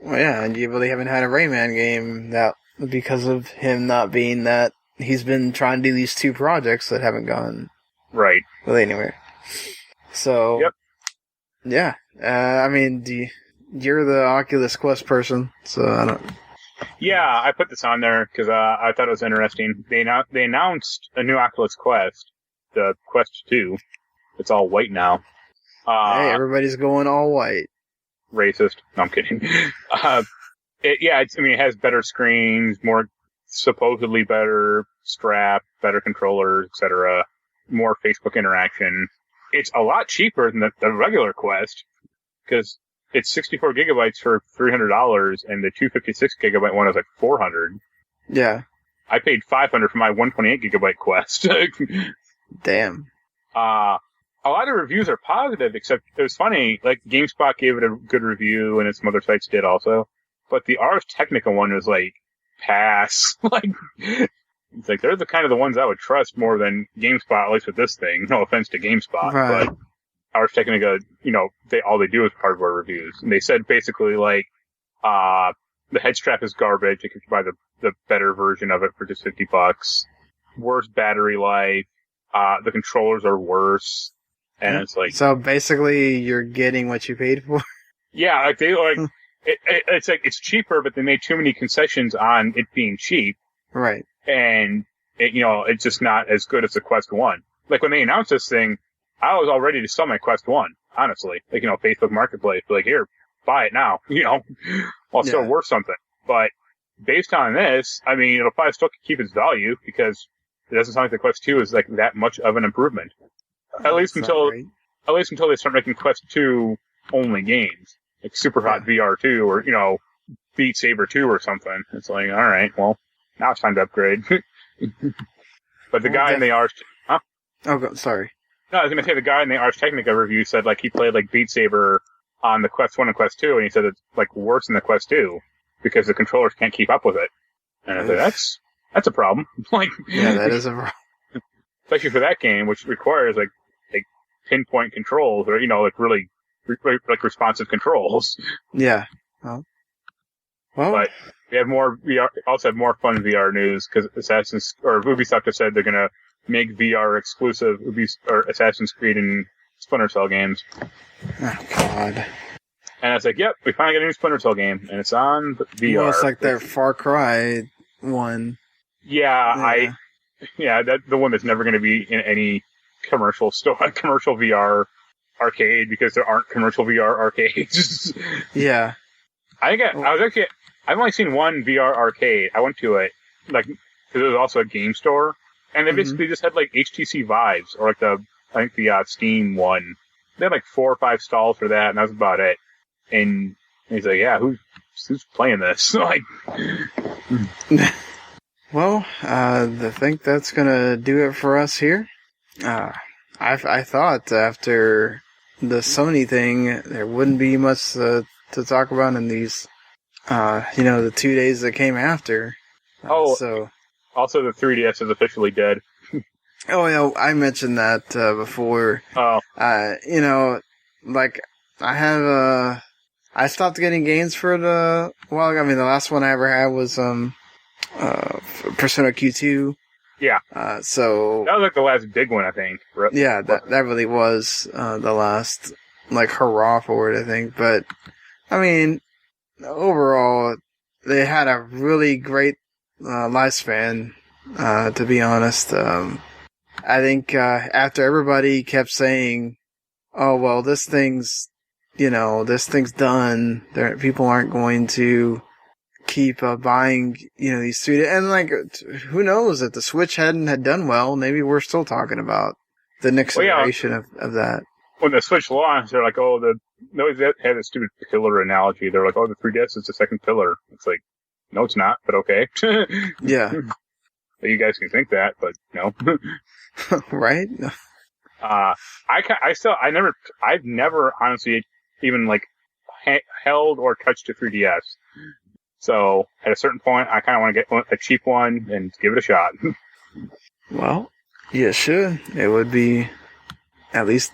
Well, yeah, and you really haven't had a Rayman game that because of him not being that. He's been trying to do these two projects that haven't gone right really anywhere. So, yep. Yeah. I mean, you're the Oculus Quest person, so I don't... Yeah, I put this on there because I thought it was interesting. They announced a new Oculus Quest, the Quest 2. It's all white now. Hey, everybody's going all white. Racist. No, I'm kidding. It has better screens, more supposedly better strap, better controllers, etc. More Facebook interaction. It's a lot cheaper than the regular Quest because it's 64 gigabytes for $300, and the 256 gigabyte one is $400. Yeah. I paid $500 for my 128 gigabyte Quest. Damn. A lot of reviews are positive, except it was funny. GameSpot gave it a good review, and some other sites did also. But the Ars Technica one was pass. It's they're the kind of the ones I would trust more than GameSpot, at least with this thing. No offense to GameSpot, right. But Ars Technica, all they do is hardware reviews. And they said basically the head strap is garbage. You can buy the better version of it for just $50. Worse battery life. The controllers are worse. And it's like, so basically, you're getting what you paid for. Yeah, like they like it's like it's cheaper, but they made too many concessions on it being cheap, Right. and it's just not as good as the Quest 1. Like when they announced this thing, I was all ready to sell my Quest 1. Honestly, like Facebook Marketplace, like here, buy it now. Well, it's still worth something. But based on this, I mean, it'll probably still keep its value because it doesn't sound like the Quest 2 is like that much of an improvement. At least until they start making Quest 2 only games, like Super Hot VR 2 or Beat Saber 2 or something. It's like, all right, well, now it's time to upgrade. But the guy in the Ars, huh? Oh, sorry. No, I was going to say the guy in the Ars Technica review said like he played like Beat Saber on the Quest 1 and Quest 2, and he said it's like worse than the Quest 2 because the controllers can't keep up with it. And I was like, that's a problem. Like, yeah, that is a problem. Especially for that game, which requires like pinpoint controls or like really like responsive controls. Yeah. Well, but we have more VR. Also have more fun VR news because Ubisoft has said they're gonna make VR exclusive Assassin's Creed and Splinter Cell games. Oh God. And I was like, yep, we finally got a new Splinter Cell game, and it's on VR. Well, it's like their Far Cry one. Yeah, the one that's never going to be in any commercial VR arcade because there aren't commercial VR arcades. Yeah. I've only seen one VR arcade. I went to it, like, because it was also a game store, and they basically just had, like, HTC Vives, or, like, the Steam one. They had, like, 4 or 5 stalls for that, and that was about it. And he's like, yeah, who's playing this? Like, well, I think that's gonna do it for us here. I thought after the Sony thing, there wouldn't be much to talk about in these, the 2 days that came after. So also the 3DS is officially dead. Oh, yeah, I mentioned that before. Oh. Like, I stopped getting games for the, well, I mean, the last one I ever had was, Persona Q2. Yeah. So. That was like the last big one, I think. Yeah, that really was, the last, like, hurrah for it, I think. But, I mean, overall, they had a really great, lifespan, to be honest. I think, after everybody kept saying, oh, well, this thing's done. People aren't going to keep buying, these 3D. And, like, who knows if the Switch had done well, maybe we're still talking about the next iteration of that. When the Switch launched, they're like, they had a stupid pillar analogy. They're like, the 3DS is the second pillar. It's like, no, it's not, but okay. Yeah. You guys can think that, but no. Right? I've never honestly even like held or touched a 3DS. So at a certain point, I kind of want to get a cheap one and give it a shot. Well, you should. It would be at least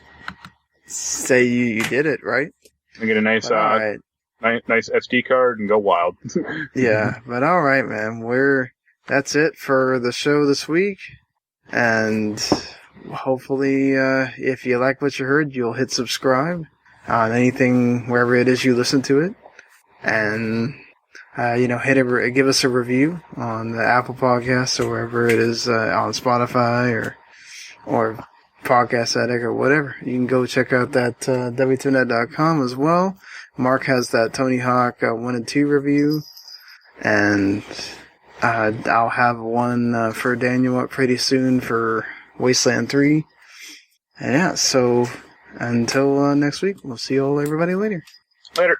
say you did it, right? And get a nice nice SD card and go wild. Yeah, but all right, man. That's it for the show this week, and hopefully, if you like what you heard, you'll hit subscribe on anything, wherever it is you listen to it. And, give us a review on the Apple Podcasts or wherever it is, on Spotify or Podcast Addict or whatever. You can go check out that, W2Net.com as well. Marc has that Tony Hawk 1 and 2 review. And, I'll have one, for Daniel up pretty soon for Wasteland 3. And yeah, so until next week, we'll see everybody later. Later.